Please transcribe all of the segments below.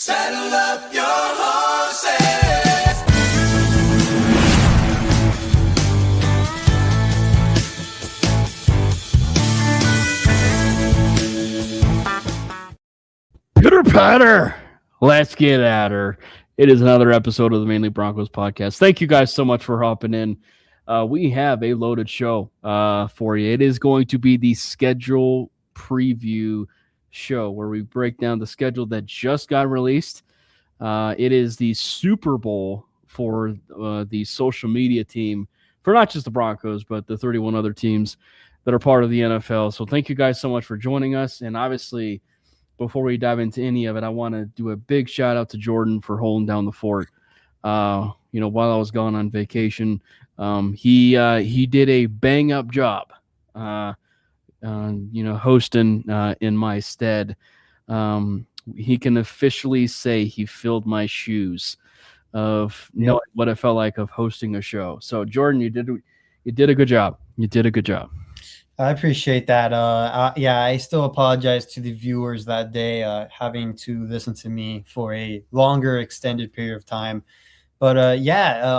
Saddle up your horses. Pitter patter. Let's get at her. It is another episode of the Mainly Broncos podcast. Thank you guys so much for hopping in. We have a loaded show for you. It is going to be the schedule preview show where we break down the schedule that just got released. It is the Super Bowl for the social media team for not just the Broncos, but the 31 other teams that are part of the NFL. So thank you guys so much for joining us. And obviously, before we dive into any of it, I want to do a big shout out to Jordan for holding down the fort. While I was gone on vacation, he did a bang up job, hosting in my stead. He can officially say he filled my shoes of knowing what it felt like of hosting a show. So Jordan, you did a good job. You did a good job. I appreciate that. I still apologize to the viewers that day, having to listen to me for a longer extended period of time. But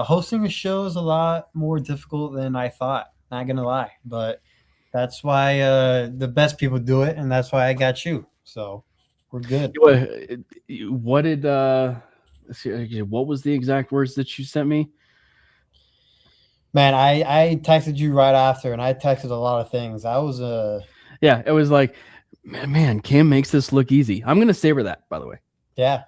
hosting a show is a lot more difficult than I thought. Not going to lie. But that's why the best people do it, and that's why I got you. So we're good. What was the exact words that you sent me? Man, I texted you right after, and I texted a lot of things. It was like, man, Cam makes this look easy. I'm gonna savor that, by the way. Yeah.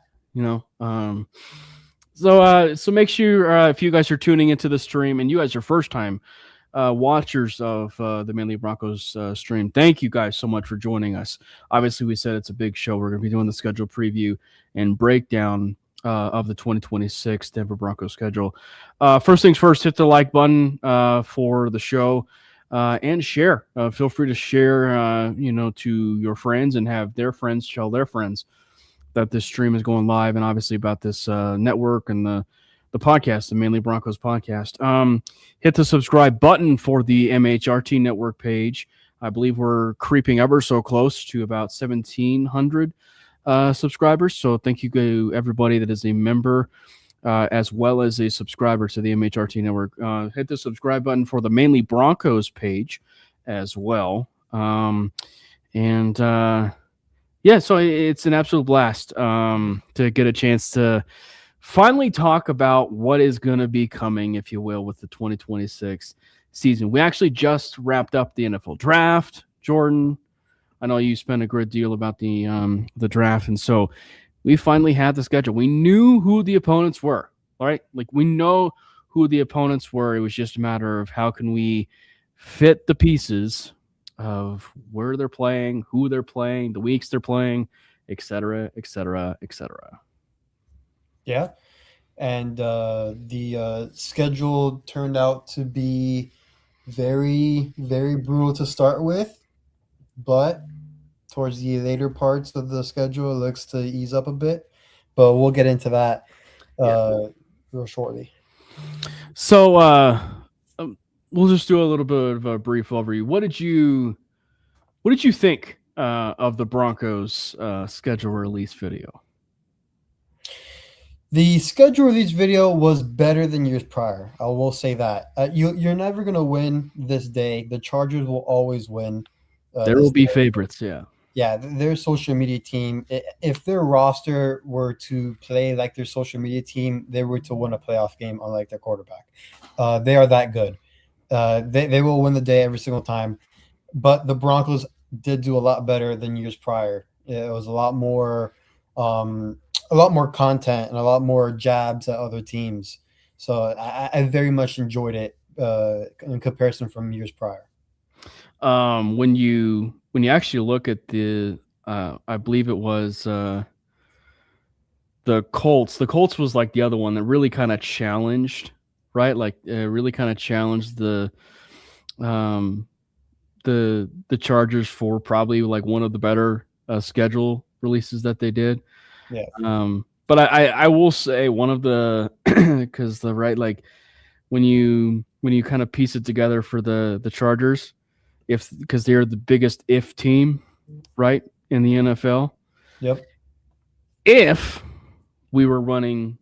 So make sure if you guys are tuning into the stream and you guys are first time watchers of the Mainly Broncos stream, thank you guys so much for joining us. Obviously, we said it's a big show. We're gonna be doing the schedule preview and breakdown of the 2026 Denver Broncos schedule. First things first, hit the like button for the show and share. Feel free to share, to your friends and have their friends tell their friends that this stream is going live and obviously about this network and the podcast, the Mainly Broncos podcast. Hit the subscribe button for the MHRT network page. I believe we're creeping ever so close to about 1,700 subscribers. So thank you to everybody that is a member as well as a subscriber to the MHRT network. Hit the subscribe button for the Mainly Broncos page as well. So it's an absolute blast to get a chance to finally talk about what is going to be coming, if you will, with the 2026 season. We actually just wrapped up the NFL draft, Jordan. I know you spent a great deal about the draft, and so we finally had the schedule. We knew who the opponents were, all right? Like, we know who the opponents were. It was just a matter of how can we fit the pieces of where they're playing, who they're playing, the weeks they're playing, et cetera, et cetera, et cetera. Yeah, and the schedule turned out to be very, very brutal to start with, but towards the later parts of the schedule, it looks to ease up a bit. But we'll get into that real shortly. So we'll just do a little bit of a brief overview. What did you think of the Broncos schedule release video? The schedule release video was better than years prior. I will say that. You're never going to win this day. The Chargers will always win. There will be favorites, yeah. Yeah, their social media team, if their roster were to play like their social media team, they were to win a playoff game, unlike their quarterback. They are that good. They will win the day every single time. But the Broncos did do a lot better than years prior. It was a lot more content and a lot more jabs at other teams. So I very much enjoyed it in comparison from years prior. When you actually look at the I believe it was the Colts. The Colts was like the other one that really kind of challenged, right? Like really kind of challenged the Chargers for probably like one of the better schedule releases that they did. Yeah. But I will say one of the because the right, like when you kind of piece it together for the Chargers, because they're the biggest if team, right, in the NFL. Yep. If we were running,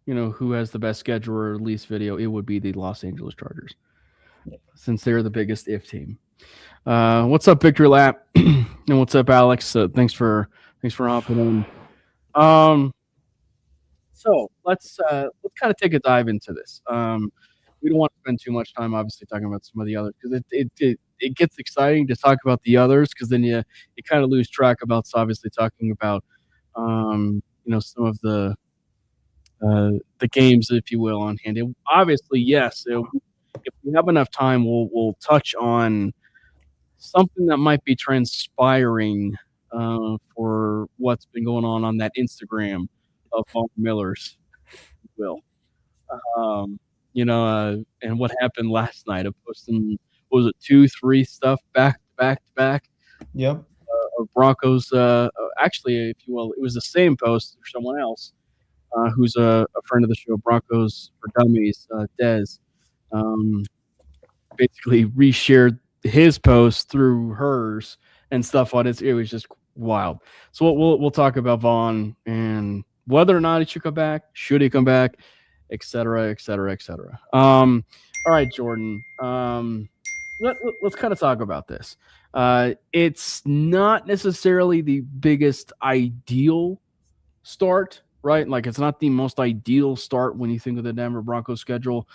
who has the best schedule or least video, it would be the Los Angeles Chargers, since they're the biggest if team. What's up, Victory Lap? And what's up, Alex? Thanks for hopping in. So let's kind of take a dive into this. We don't want to spend too much time, obviously, talking about some of the others, because it gets exciting to talk about the others, because then you kind of lose track about obviously talking about some of the games, if you will, on hand. Obviously, yes, if we have enough time, we'll touch on something that might be transpiring for what's been going on that Instagram of Von Miller's, if you will. And what happened last night of posting, what was it, 2-3 stuff back to back? Yep. Of Broncos. Actually, if you will, it was the same post for someone else who's a friend of the show, Broncos for Dummies, Dez. Basically reshared his post through hers and stuff on it. It was just wild. So we'll talk about Vaughn and whether or not he should come back, should he come back, et cetera, et cetera, et cetera. All right, Jordan. Let's kind of talk about this. It's not necessarily the biggest ideal start, right? Like, it's not the most ideal start when you think of the Denver Broncos schedule.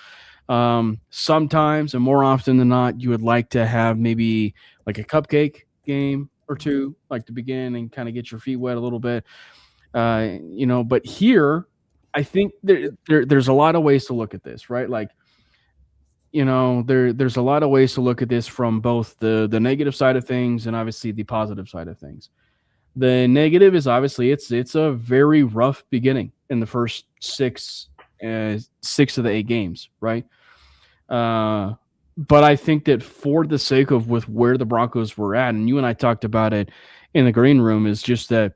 Sometimes, and more often than not, you would like to have maybe like a cupcake game or two, like to begin and kind of get your feet wet a little bit. But here, I think there's a lot of ways to look at this, right? Like, there's a lot of ways to look at this from both the negative side of things and obviously the positive side of things. The negative is obviously it's a very rough beginning in the first 6 of the 8 games, right? But I think that for the sake of with where the Broncos were at, and you and I talked about it in the green room, is just that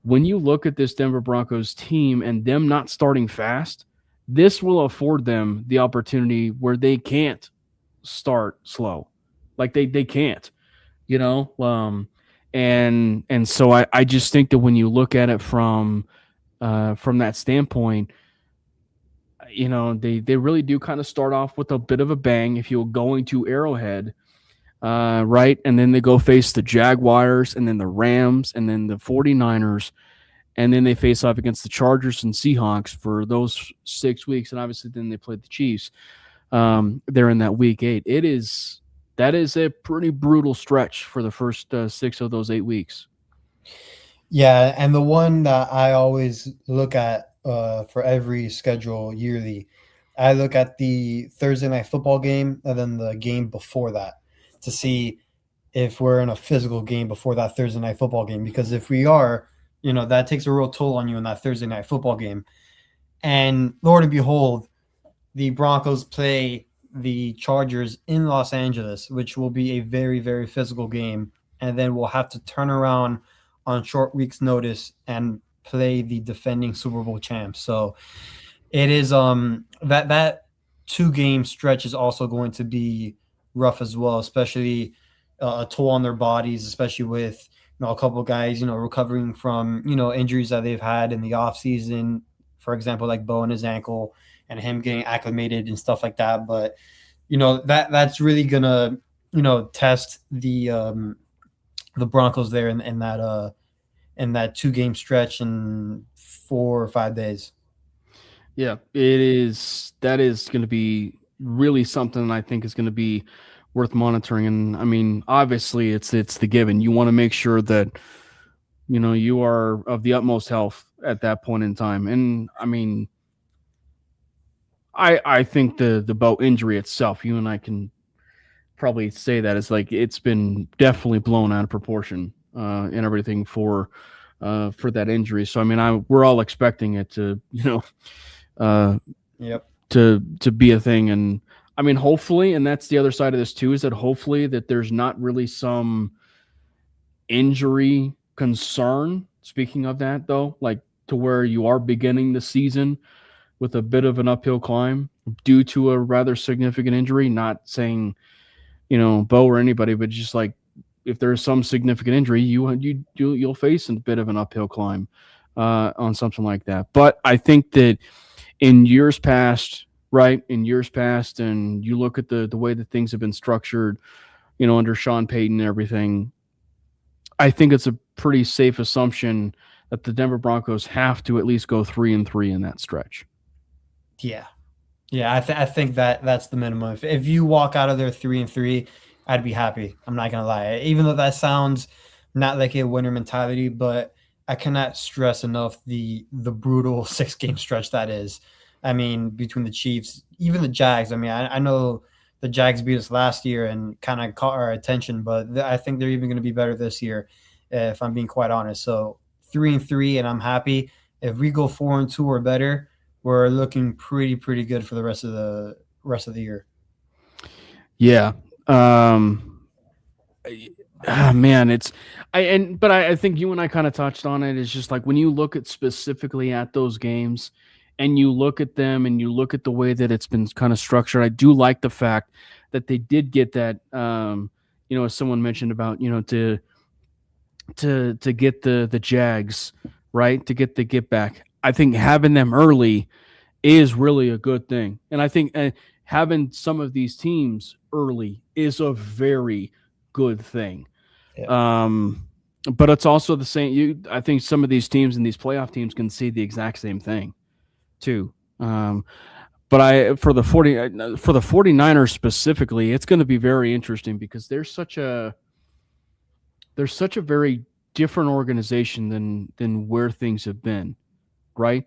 when you look at this Denver Broncos team and them not starting fast, this will afford them the opportunity where they can't start slow. Like they can't, and so I just think that when you look at it from that standpoint, they really do kind of start off with a bit of a bang if you're going to Arrowhead, right? And then they go face the Jaguars and then the Rams and then the 49ers. And then they face off against the Chargers and Seahawks for those 6 weeks. And obviously then they played the Chiefs. They're in that week 8. That is a pretty brutal stretch for the first 6 of those 8 weeks. Yeah, and the one that I always look at for every schedule yearly, I look at the Thursday night football game and then the game before that to see if we're in a physical game before that Thursday night football game. Because if we are, that takes a real toll on you in that Thursday night football game. And Lord and behold, the Broncos play the Chargers in Los Angeles, which will be a very, very physical game. And then we'll have to turn around on short week's notice and play the defending Super Bowl champs. So it is that 2-game stretch is also going to be rough as well, especially a toll on their bodies, especially with a couple of guys, recovering from, injuries that they've had in the offseason, for example, like Bo and his ankle and him getting acclimated and stuff like that. But, that's really going to, test the Broncos there in that 2-game stretch in 4 or 5 days. Yeah, that is going to be really something I think is going to be worth monitoring. And I mean, obviously it's the given. You want to make sure that, you are of the utmost health at that point in time. And I mean, I think the Bo injury itself, you and I can probably say that it's like, it's been definitely blown out of proportion and everything for that injury. So, I mean, we're all expecting it to, to be a thing. And I mean, hopefully, and that's the other side of this too, is that hopefully that there's not really some injury concern. Speaking of that though, like to where you are beginning the season with a bit of an uphill climb due to a rather significant injury, not saying, Bo or anybody, but just like if there's some significant injury, you'll face a bit of an uphill climb on something like that. But I think that in years past, right, and you look at the way that things have been structured, under Sean Payton and everything, I think it's a pretty safe assumption that the Denver Broncos have to at least go 3-3 in that stretch. Yeah. Yeah, I think that's the minimum. If you walk out of there 3-3, I'd be happy. I'm not gonna lie. Even though that sounds not like a winner mentality, but I cannot stress enough the brutal 6-game stretch that is. I mean, between the Chiefs, even the Jags. I mean, I know the Jags beat us last year and kind of caught our attention, but I think they're even going to be better this year, if I'm being quite honest. So 3-3, and I'm happy. If we go 4-2 or better, we're looking pretty good for the rest of the year. Yeah. Man, but I think you and I kind of touched on it. It's just like when you look at specifically at those games and you look at them and you look at the way that it's been kind of structured, I do like the fact that they did get that, as someone mentioned about, to get the Jags, right, to get the get back. I think having them early is really a good thing. And I think having some of these teams early is a very good thing. Yeah. But it's also the same. I think some of these teams and these playoff teams can see the exact same thing too. But for the 49ers specifically, it's going to be very interesting because they're such a very different organization than where things have been, right?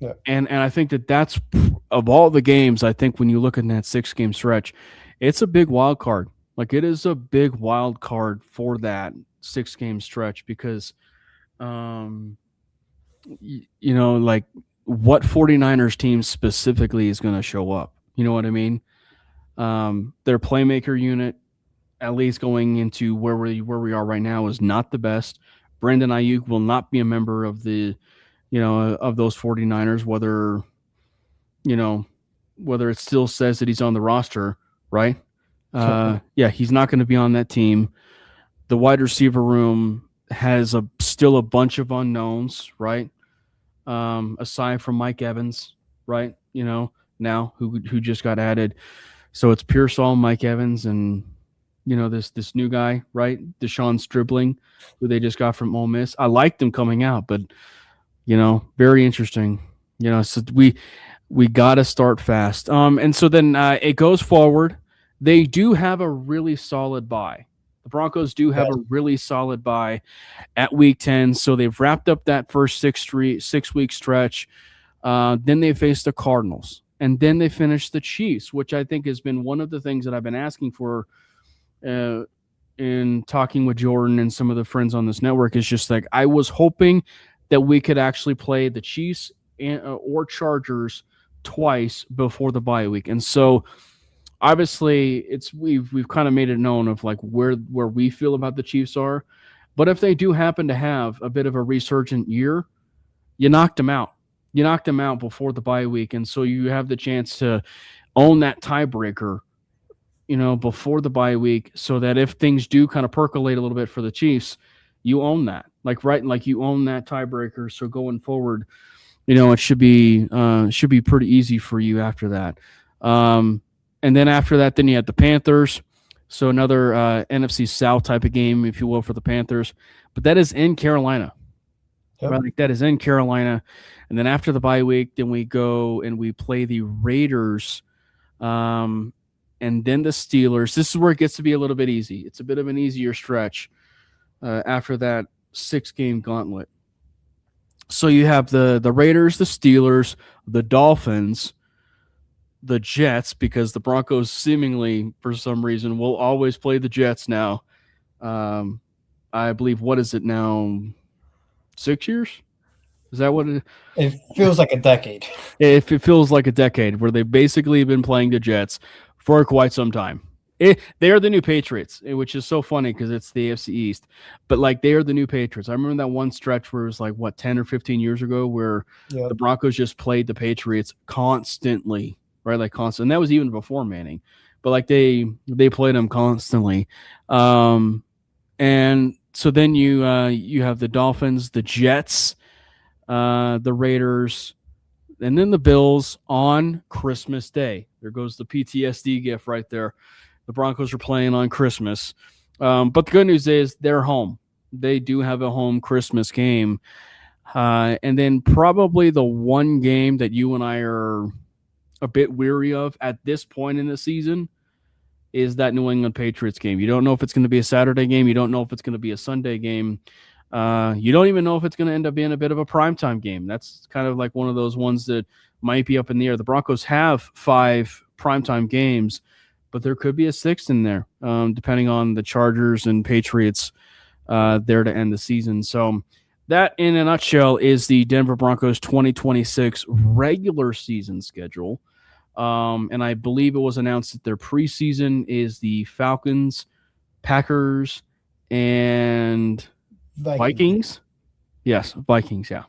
Yeah. And I think that's of all the games. I think when you look at that 6-game stretch, it's a big wild card. Like it is a big wild card for that 6-game stretch because, like what 49ers team specifically is going to show up. You know what I mean? Their playmaker unit, at least going into where we are right now, is not the best. Brandon Ayuk will not be a member of the, of those 49ers, whether it still says that he's on the roster, right? Yeah, he's not going to be on that team. The wide receiver room has still a bunch of unknowns, right? Aside from Mike Evans, right? Now who just got added. So it's Pearsall, Mike Evans, and this new guy, right? Deshaun Stribling, who they just got from Ole Miss. I liked him coming out, but very interesting. So we got to start fast. And so then it goes forward. They do have a really solid bye. The Broncos do have a really solid bye at week 10. So they've wrapped up that first 6-week stretch. Then they face the Cardinals. And then they finish the Chiefs, which I think has been one of the things that I've been asking for in talking with Jordan and some of the friends on this network. Is just like I was hoping that we could actually play the Chiefs or Chargers twice before the bye week. And so obviously we've kind of made it known of like where we feel about the Chiefs are. But if they do happen to have a bit of a resurgent year, you knocked them out. You knocked them out before the bye week. And so you have the chance to own that tiebreaker, before the bye week, so that if things do kind of percolate a little bit for the Chiefs, you own that. Like you own that tiebreaker. So going forward, it should be pretty easy for you after that. And then after that, then you have the Panthers. So another NFC South type of game, if you will, for the Panthers. But that is in Carolina. Yep. Right? Like that is in Carolina. And then after the bye week, then we go and we play the Raiders. And then the Steelers. This is where it gets to be a little bit easy. It's a bit of an easier stretch after that 6-game gauntlet. So you have the Raiders, the Steelers, the Dolphins, the Jets, because the Broncos seemingly, for some reason, will always play the Jets now. I believe, what is it now? 6 years? Is that what it feels like a decade? If it feels like a decade, where they basically have been playing the Jets for quite some time. They are the new Patriots, which is so funny because it's the AFC East. But like they are the new Patriots. I remember that one stretch where it was like 10 or 15 years ago, where the Broncos just played the Patriots constantly. Right, like constant. And that was even before Manning, but like they played them constantly. And so then you have the Dolphins, the Jets, the Raiders, and then the Bills on Christmas Day. There goes the PTSD gift right there. The Broncos are playing on Christmas. But the good news is they're home. They do have a home Christmas game. And then probably the one game that you and I are a bit weary of at this point in the season is that New England Patriots game. You don't know if it's going to be a Saturday game. You don't know if it's going to be a Sunday game. You don't even know if it's going to end up being a bit of a primetime game. That's kind of like one of those ones that might be up in the air. The Broncos have 5 primetime games, but there could be a 6th in there, depending on the Chargers and Patriots there to end the season. So that, in a nutshell, is the Denver Broncos 2026 regular season schedule. And I believe it was announced that their preseason is the Falcons, Packers, and Vikings. Yes, Vikings, yeah.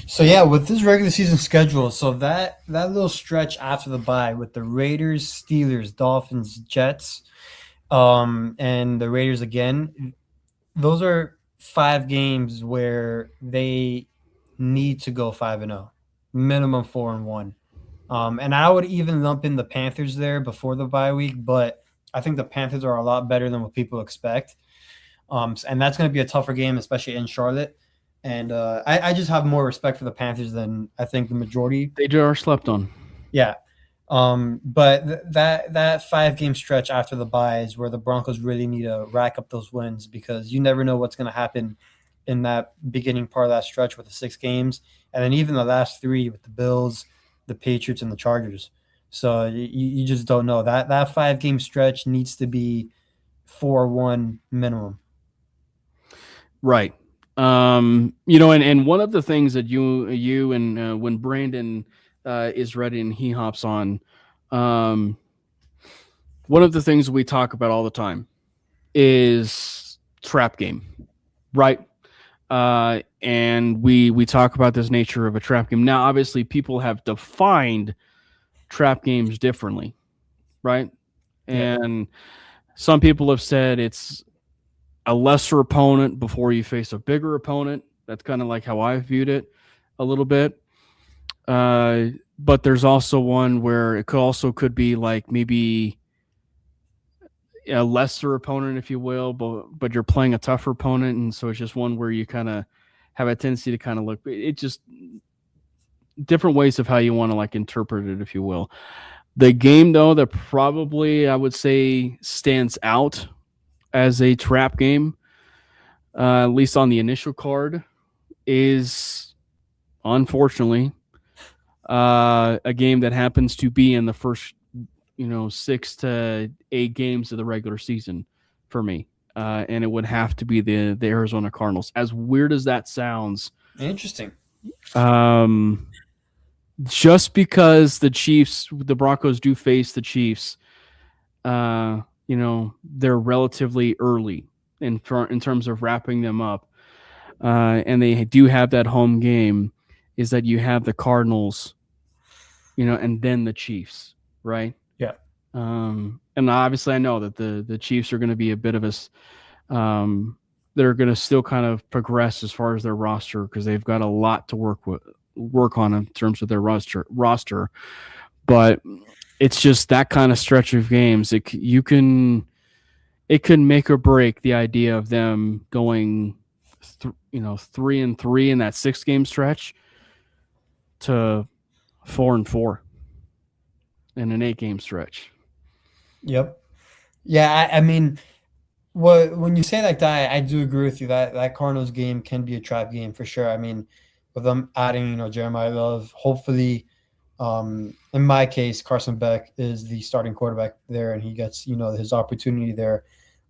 So yeah, with this regular season schedule, so that little stretch after the bye with the Raiders, Steelers, Dolphins, Jets, and the Raiders again, those are 5 games where they need to go 5-0, minimum 4-1. And I would even lump in the Panthers there before the bye week, but I think the Panthers are a lot better than what people expect. And that's going to be a tougher game, especially in Charlotte. And I just have more respect for the Panthers than I think the majority. They are slept on. Yeah. But that 5-game stretch after the bye is where the Broncos really need to rack up those wins, because you never know what's going to happen in that beginning part of that stretch with the 6 games. And then even the last 3 with the Bills, the Patriots, and the Chargers. So you just don't know. That 5-game stretch needs to be 4-1 minimum. Right. And one of the things that you and when Brandon is ready and he hops on, one of the things we talk about all the time is trap game, right? And we talk about this nature of a trap game. Now, obviously, people have defined trap games differently, right? Yeah. And some people have said it's a lesser opponent before you face a bigger opponent. That's kind of like how I viewed it a little bit. But there's also one where it could be like maybe a lesser opponent, if you will, but you're playing a tougher opponent, and so it's just one where you kind of have a tendency to kind of look. It just different ways of how you want to like interpret it, if you will. The game, though, that probably I would say stands out as a trap game, at least on the initial card, is unfortunately a game that happens to be in the first 6 to 8 games of the regular season for me, and it would have to be the Arizona Cardinals. As weird as that sounds, Interesting. Just because the Broncos do face the Chiefs, they're relatively early in terms of wrapping them up, and they do have that home game. Is that you have the Cardinals, and then the Chiefs, right? Yeah. And obviously, I know that the Chiefs are going to be a bit of they're going to still kind of progress as far as their roster, because they've got a lot to work on in terms of their roster. But it's just that kind of stretch of games. It can make or break the idea of them going 3-3 in that 6-game stretch to 4-4 in an 8-game stretch. Yep. Yeah, I mean, when you say like that, I do agree with you that Cardinals game can be a trap game for sure. I mean, with them adding, Jeremiah Love, hopefully, in my case, Carson Beck is the starting quarterback there, and he gets, his opportunity there.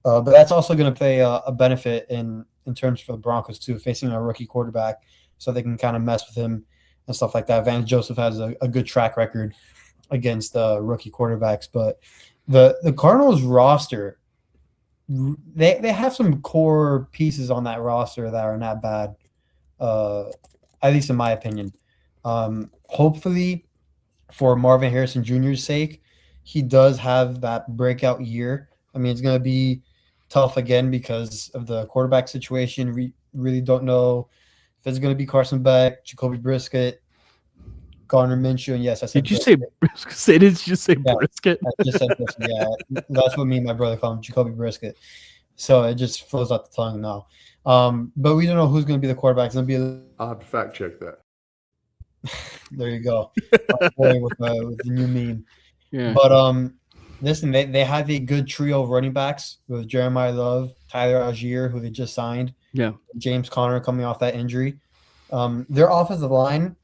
But that's also going to play a benefit in terms for the Broncos too, facing a rookie quarterback, so they can kind of mess with him and stuff like that. Vance Joseph has a good track record against rookie quarterbacks, but the Cardinals roster, they have some core pieces on that roster that are not bad, at least in my opinion. Hopefully, for Marvin Harrison Jr.'s sake, he does have that breakout year. I mean, it's going to be tough again because of the quarterback situation. really don't know if it's going to be Carson Beck, Jacoby Brisket, Garner Minshew, and yes, I said Did you say brisket? Did you just say Yeah. brisket? I just said Brisket. Yeah, that's what me and my brother call him, Jacoby Brisket. So it just flows out the tongue now. But we don't know who's going to be the quarterback. It's going to be I'll have to fact check that. there you go. Boy, with the new meme. Yeah. But listen, they have a good trio of running backs with Jeremiah Love, Tyler Algier, who they just signed. Yeah. James Conner coming off that injury. Their offensive line,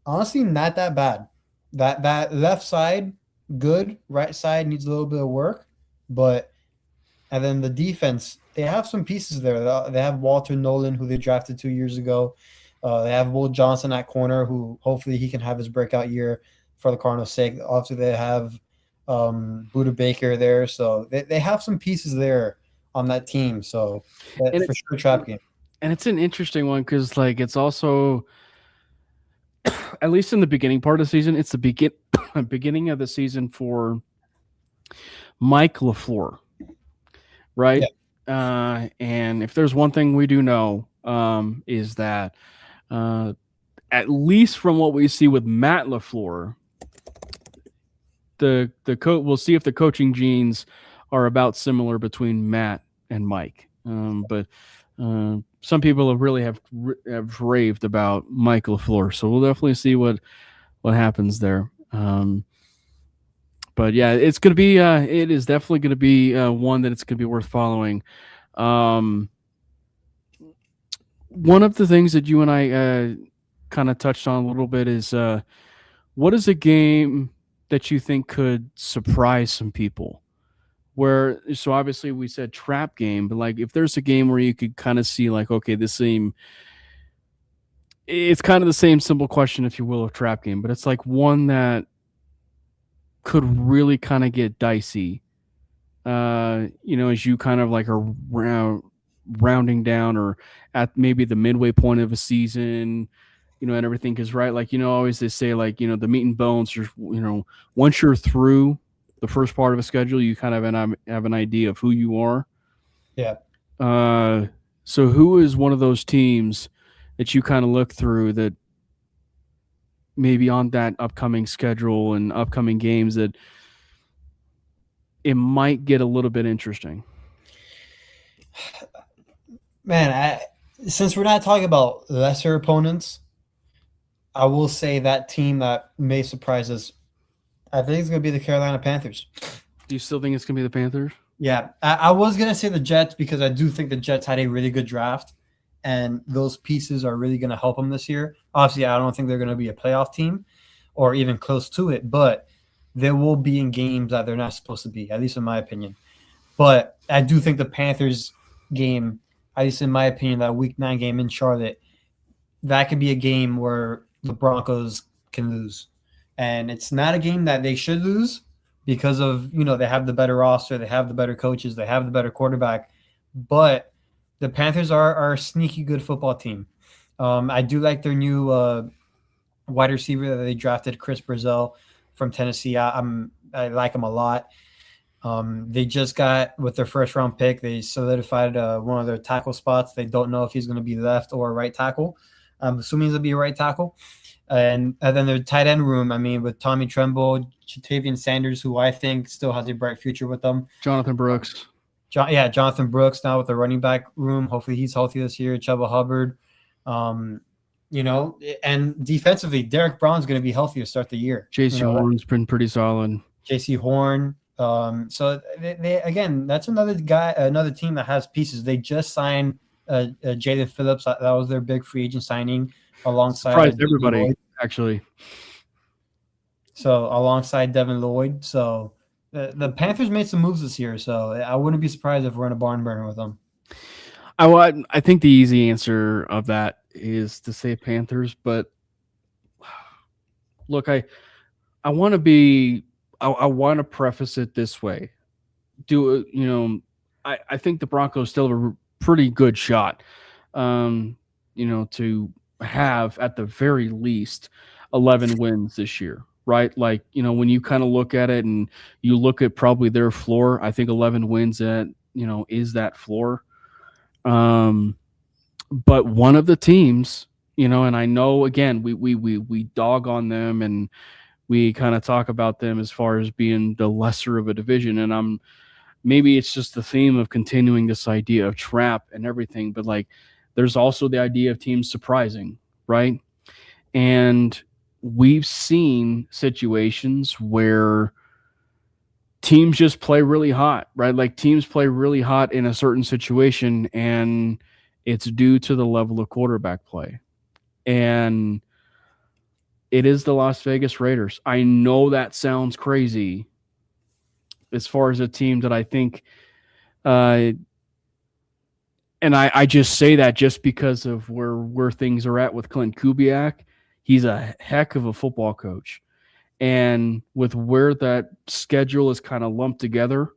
honestly, not that bad. That left side, good. Right side needs a little bit of work. And then the defense, they have some pieces there. They have Walter Nolan, who they drafted 2 years ago. They have Will Johnson at corner, who hopefully he can have his breakout year for the Cardinals' sake. Obviously, they have Buda Baker there. So they have some pieces there on that team. So that's for sure a trap game. And it's an interesting one because, like, it's also, at least in the beginning part of the season, it's the beginning of the season for Mike LaFleur, right? Yeah. And if there's one thing we do know, is that at least from what we see with Matt LaFleur, we'll see if the coaching genes are about similar between Matt and Mike. But some people have raved about Mike LaFleur, so we'll definitely see what happens there. But yeah, it is definitely going to be one that it's going to be worth following. One of the things that you and I kind of touched on a little bit is what is a game that you think could surprise some people? So obviously we said trap game, but like if there's a game where you could kind of see like, okay, it's kind of the same simple question, if you will, of trap game, but it's like one that could really kind of get dicey, as you kind of like are rounding down or at maybe the midway point of a season, and everything. Cause right. Like, always they say like, the meat and bones, once you're through the first part of a schedule, you kind of have an idea of who you are. Yeah. So who is one of those teams that you kind of look through that maybe on that upcoming schedule and upcoming games that it might get a little bit interesting? Man, since we're not talking about lesser opponents, I will say that team that may surprise us, I think it's going to be the Carolina Panthers. Do you still think it's going to be the Panthers? Yeah. I was going to say the Jets because I do think the Jets had a really good draft, and those pieces are really going to help them this year. Obviously, I don't think they're going to be a playoff team or even close to it, but they will be in games that they're not supposed to be, at least in my opinion. But I do think the Panthers game, at least in my opinion, that Week 9 game in Charlotte, that could be a game where the Broncos can lose. And it's not a game that they should lose because of, they have the better roster, they have the better coaches, they have the better quarterback. But the Panthers are a sneaky good football team. I do like their new wide receiver that they drafted, Chris Brazil from Tennessee. I like him a lot. They just got, with their first round pick, they solidified one of their tackle spots. They don't know if he's going to be left or right tackle. I'm assuming he's going to be a right tackle. And then their tight end room, with Tommy Tremble, Jatavian Sanders, who I think still has a bright future with them. Jonathan Brooks. Jonathan Brooks now with the running back room. Hopefully he's healthy this year. Chuba Hubbard. And defensively, Derek Brown's going to be healthy to start the year. JC Horn's been pretty solid. JC Horn. So they again, that's another team that has pieces. They just signed Jalen Phillips. That was their big free agent signing alongside surprised everybody, actually. So alongside Devin Lloyd. So the Panthers made some moves this year. So I wouldn't be surprised if we're in a barn burner with them. I think the easy answer of that is to say Panthers, but look, I want to preface it this way. I think the Broncos still have a pretty good shot, to have at the very least 11 wins this year, right? Like, when you kind of look at it and you look at probably their floor, I think 11 wins is that floor. But one of the teams, and I know again we dog on them and we kind of talk about them as far as being the lesser of a division, and maybe it's just the theme of continuing this idea of trap and everything, but like there's also the idea of teams surprising, right? And we've seen situations where teams just play really hot, right? Like teams play really hot in a certain situation, and it's due to the level of quarterback play. And it is the Las Vegas Raiders. I know that sounds crazy as far as a team that I think, and I just say that just because of where things are at with Clint Kubiak. He's a heck of a football coach. And with where that schedule is kind of lumped together,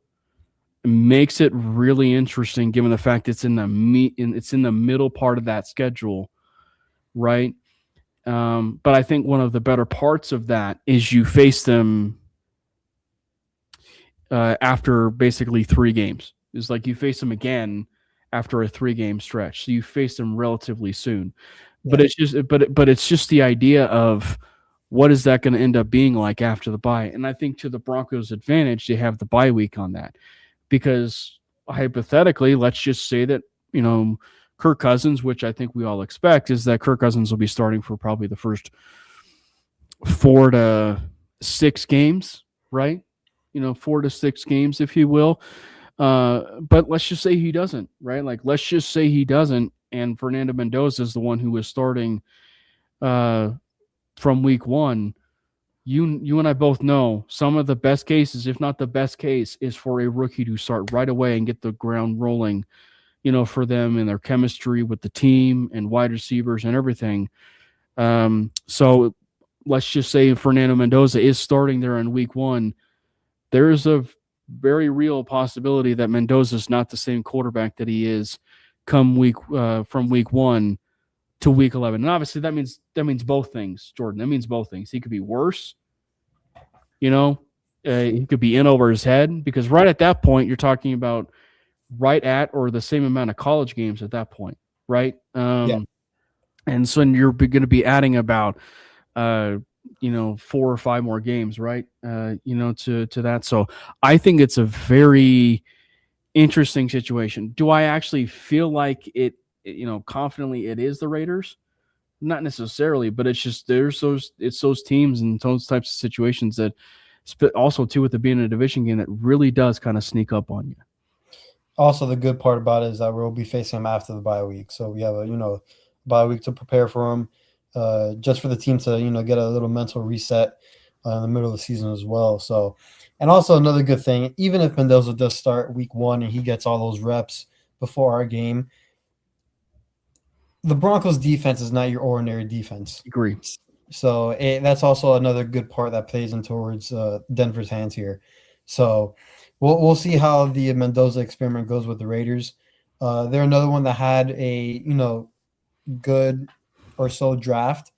it makes it really interesting given the fact it's in the middle part of that schedule, right? But I think one of the better parts of that is you face them after basically 3 games. It's like you face them again after a 3-game stretch. So you face them relatively soon. Yeah. But it's just the idea of what is that going to end up being like after the bye? And I think to the Broncos' advantage, they have the bye week on that. Because hypothetically, let's just say that, Kirk Cousins, which I think we all expect, is that Kirk Cousins will be starting for probably the first 4 to 6 games, right? 4 to 6 games, if you will. But let's just say he doesn't, right? Like, let's just say he doesn't, and Fernando Mendoza is the one who was starting from week 1. You and I both know some of the best cases, if not the best case, is for a rookie to start right away and get the ground rolling, for them and their chemistry with the team and wide receivers and everything. So let's just say Fernando Mendoza is starting there in week 1. There's a very real possibility that Mendoza is not the same quarterback that he is come from week 1 to week 11. And obviously that means both things, Jordan. That means both things. He could be worse, he could be in over his head, because right at that point you're talking about right at or the same amount of college games at that point, right? Yeah. And so you're going to be adding about 4 or 5 more games, right? To that. So I think it's a very interesting situation. Do I actually feel like it, confidently it is the Raiders? Not necessarily, but it's just it's those teams and those types of situations that also too, with it being a division game, that really does kind of sneak up on you. Also, the good part about it is that we'll be facing them after the bye week, so we have a bye week to prepare for them, just for the team to get a little mental reset in the middle of the season as well. So, and also another good thing, even if Mendoza does start week 1 and he gets all those reps before our game, the Broncos defense is not your ordinary defense. Agree. So that's also another good part that plays in towards Denver's hands here. So we'll see how the Mendoza experiment goes with the Raiders. They're another one that had a good or so draft,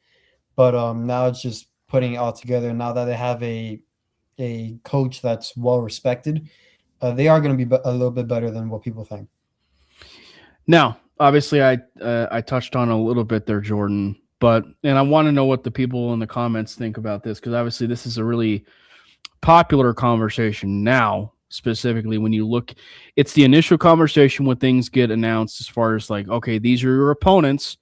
but now it's just putting it all together. Now that they have a coach that's well respected, they are going to be a little bit better than what people think. Now, obviously, I touched on a little bit there, Jordan, and I want to know what the people in the comments think about this, because obviously this is a really popular conversation now. Specifically, when you look, it's the initial conversation when things get announced as far as like, okay, these are your opponents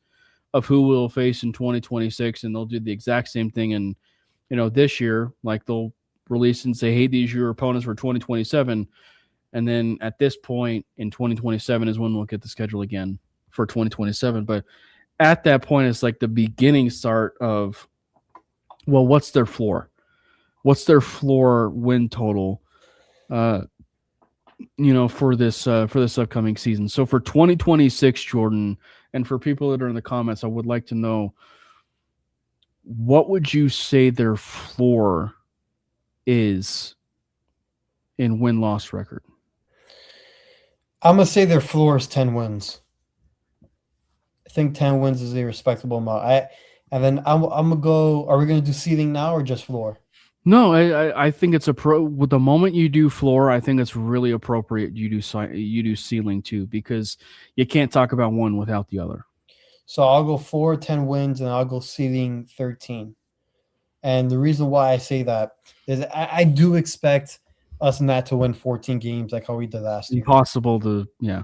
of who we'll face in 2026, and they'll do the exact same thing in this year. Like they'll release and say, hey, these are your opponents for 2027. And then at this point in 2027 is when we'll get the schedule again for 2027. But at that point, it's like the beginning start of, well, what's their floor? What's their floor win total, for this upcoming season? So for 2026, Jordan, and for people that are in the comments, I would like to know, what would you say their floor is in win-loss record? I'm going to say their floor is 10 wins. I think 10 wins is a respectable amount. And then I'm going to go, are we going to do ceiling now or just floor? No, I think it's with the moment you do floor, I think it's really appropriate you do ceiling too, because you can't talk about one without the other. So I'll go 4-10 wins, and I'll go ceiling 13. And the reason why I say that is I do expect us not to win 14 games like how we did last year. Impossible to, yeah.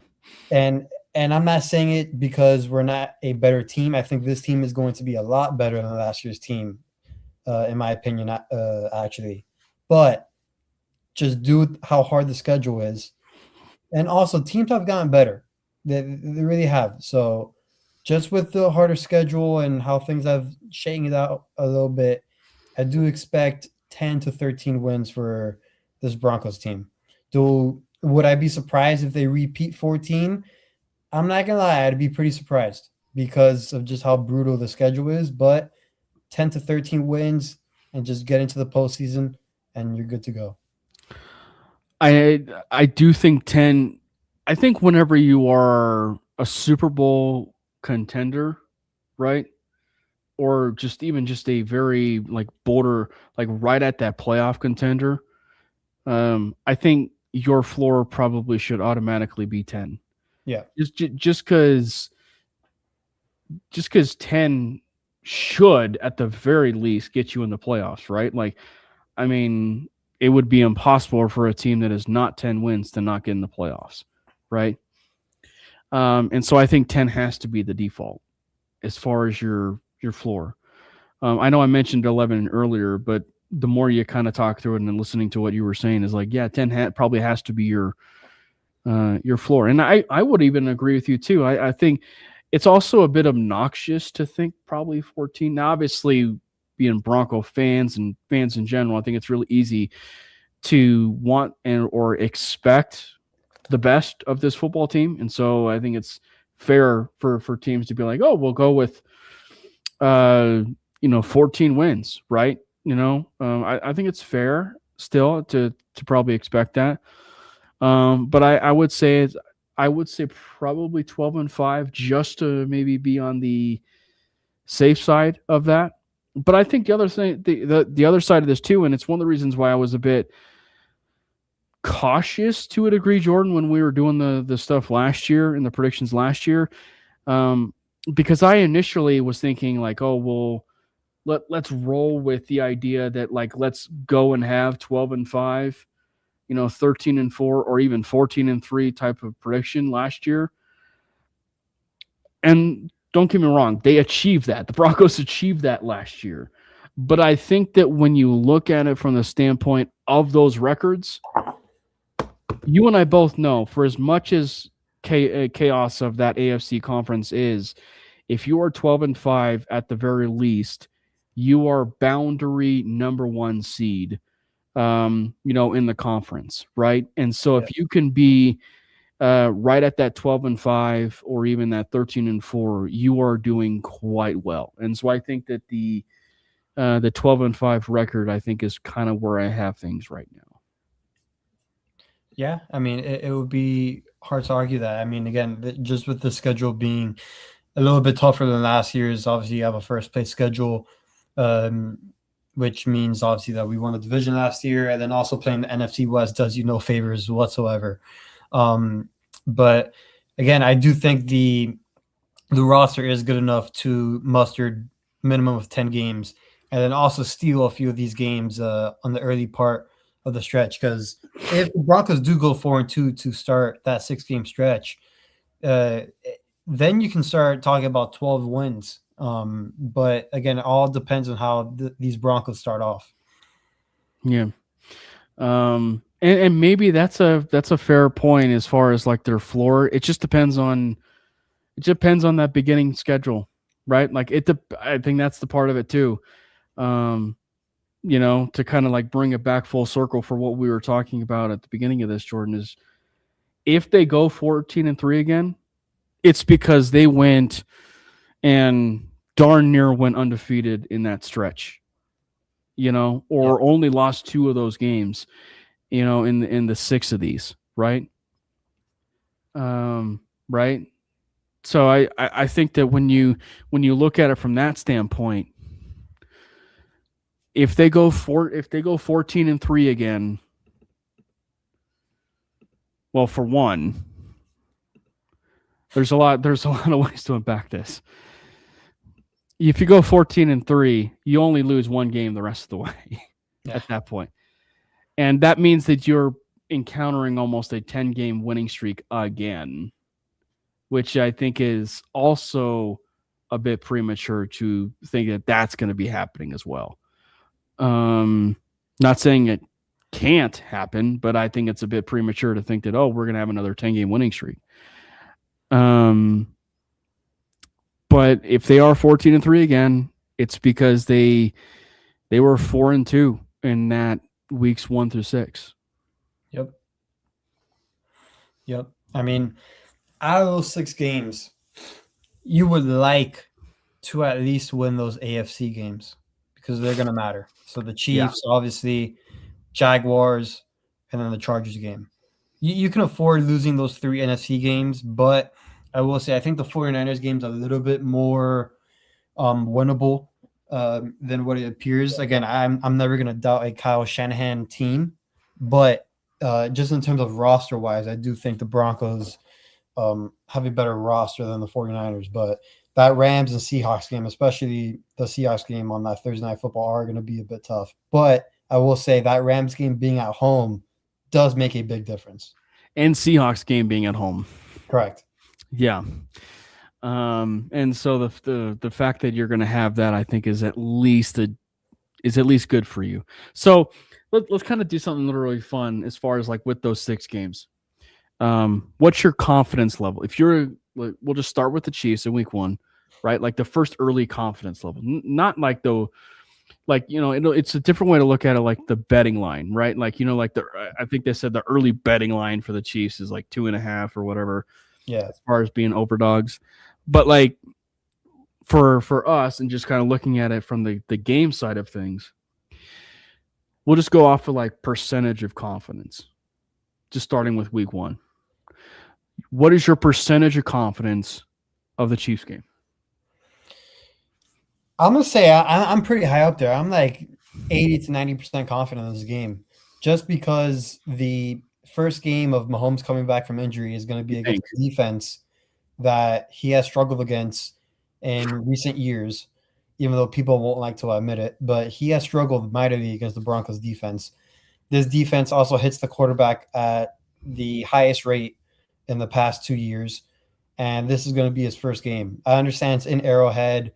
And I'm not saying it because we're not a better team. I think this team is going to be a lot better than last year's team, in my opinion, actually. But just due to how hard the schedule is. And also, teams have gotten better. They really have. So just with the harder schedule and how things have shaken it out a little bit, I do expect 10 to 13 wins for this Broncos team. Would I be surprised if they repeat 14? I'm not going to lie. I'd be pretty surprised because of just how brutal the schedule is. But 10 to 13 wins and just get into the postseason, and you're good to go. I do think 10. I think whenever you are a Super Bowl contender, right? Or just a very like border, like right at that playoff contender, I think your floor probably should automatically be 10. Yeah. Just because 10 should at the very least get you in the playoffs, right? Like, I mean, it would be impossible for a team that is not 10 wins to not get in the playoffs, right? And so I think 10 has to be the default as far as your floor. I know I mentioned 11 earlier, but the more you kind of talk through it and listening to what you were saying is like, yeah, 10 probably has to be your floor. And I would even agree with you too. I think it's also a bit obnoxious to think probably 14. Now, obviously, being Bronco fans and fans in general, I think it's really easy to want or expect the best of this football team. And so I think it's fair for teams to be like, oh, we'll go with 14 wins, right? I think it's fair still to probably expect that. But I would say probably 12-5 just to maybe be on the safe side of that. But I think the other thing, the other side of this too, and it's one of the reasons why I was a bit cautious to a degree, Jordan, when we were doing the stuff last year and the predictions last year, because I initially was thinking like, oh, well, let's roll with the idea that like let's go and have 12-5, 13-4, or even 14-3 type of prediction last year. And don't get me wrong, they achieved that. The Broncos achieved that last year. But I think that when you look at it from the standpoint of those records, you and I both know, for as much as chaos of that AFC conference is, if you are 12-5 at the very least, you are boundary number 1 seed, in the conference, right? And so if you can be right at that 12-5 or even that 13-4, you are doing quite well. And so I think that the 12-5 record, I think, is kind of where I have things right now. Yeah, I mean, it would be hard to argue that. I mean, again, just with the schedule being a little bit tougher than last year's, obviously you have a first place schedule, which means obviously that we won the division last year, and then also playing the NFC West does you no favors whatsoever. But again, I do think the roster is good enough to muster minimum of 10 games, and then also steal a few of these games on the early part of the stretch. Because if the Broncos do go 4-2 to start that 6-game stretch, then you can start talking about 12 wins. But again, it all depends on how these Broncos start off. Yeah. And maybe that's a fair point as far as like their floor. It just depends on that beginning schedule, right? Like I think that's the part of it too. To kind of like bring it back full circle for what we were talking about at the beginning of this, Jordan, is if they go 14-3 again, it's because they went and darn near went undefeated in that stretch, or only lost 2 of those games, in the 6 of these, right? Right. So I think that when you look at it from that standpoint, if they go 14-3 again, well, for one, there's a lot of ways to unpack this. if you go 14-3, you only lose one game the rest of the way Yeah. at that point. And that means that you're encountering almost a 10-game winning streak again, which I think is also a bit premature to think that that's going to be happening as well. Not saying it can't happen, but I think it's a bit premature to think that, oh, we're going to have another 10-game winning streak. But if they are 14-3 again, it's because they were 4-2 in that weeks 1 through 6. Yep. I mean, out of those 6 games, you would like to at least win those AFC games because they're going to matter. So the Chiefs, obviously, Jaguars, and then the Chargers game. You can afford losing those 3 NFC games, but I will say I think the 49ers game is a little bit more winnable than what it appears. Again, I'm never going to doubt a Kyle Shanahan team, but just in terms of roster-wise, I do think the Broncos have a better roster than the 49ers. But that Rams and Seahawks game, especially the Seahawks game on that Thursday Night Football, are going to be a bit tough. But I will say that Rams game being at home does make a big difference. And Seahawks game being at home. Correct. Yeah. And so the fact that you're going to have that, I think, is at least good for you. So let's kind of do something literally fun as far as like with those 6 games. What's your confidence level? If you're, we'll just start with the Chiefs in week 1, right? Like the first early confidence level, not like it's a different way to look at it, like the betting line, right? Like, like I think they said the early betting line for the Chiefs is like 2.5 or whatever. Yeah. As far as being overdogs. But like for us and just kind of looking at it from the game side of things, we'll just go off of like percentage of confidence, just starting with week 1. What is your percentage of confidence of the Chiefs game? I'm going to say I'm pretty high up there. I'm like 80 to 90% confident in this game just because the first game of Mahomes coming back from injury is going to be against a defense that he has struggled against in recent years, even though people won't like to admit it. But he has struggled mightily against the Broncos defense. This defense also hits the quarterback at the highest rate in the past 2 years, and this is going to be his first game. I understand it's in Arrowhead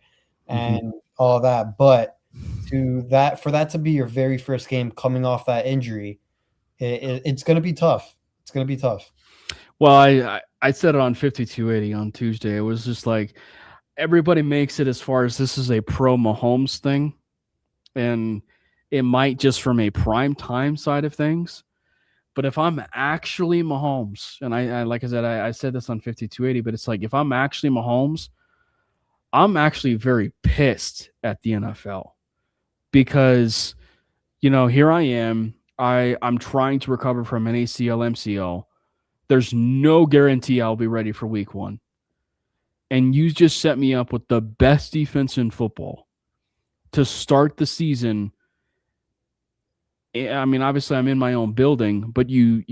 and all that, but for that to be your very first game coming off that injury, it's going to be tough. It's going to be tough. Well, I said it on 5280 on Tuesday. It was just like everybody makes it as far as this is a pro Mahomes thing, and it might just from a prime time side of things. But if I'm actually Mahomes, and I like I said, I said this on 5280, but it's like if I'm actually Mahomes, I'm actually very pissed at the NFL because, here I am. I'm trying to recover from an ACL, MCL. There's no guarantee I'll be ready for week 1. And you just set me up with the best defense in football to start the season. I mean, obviously I'm in my own building, but you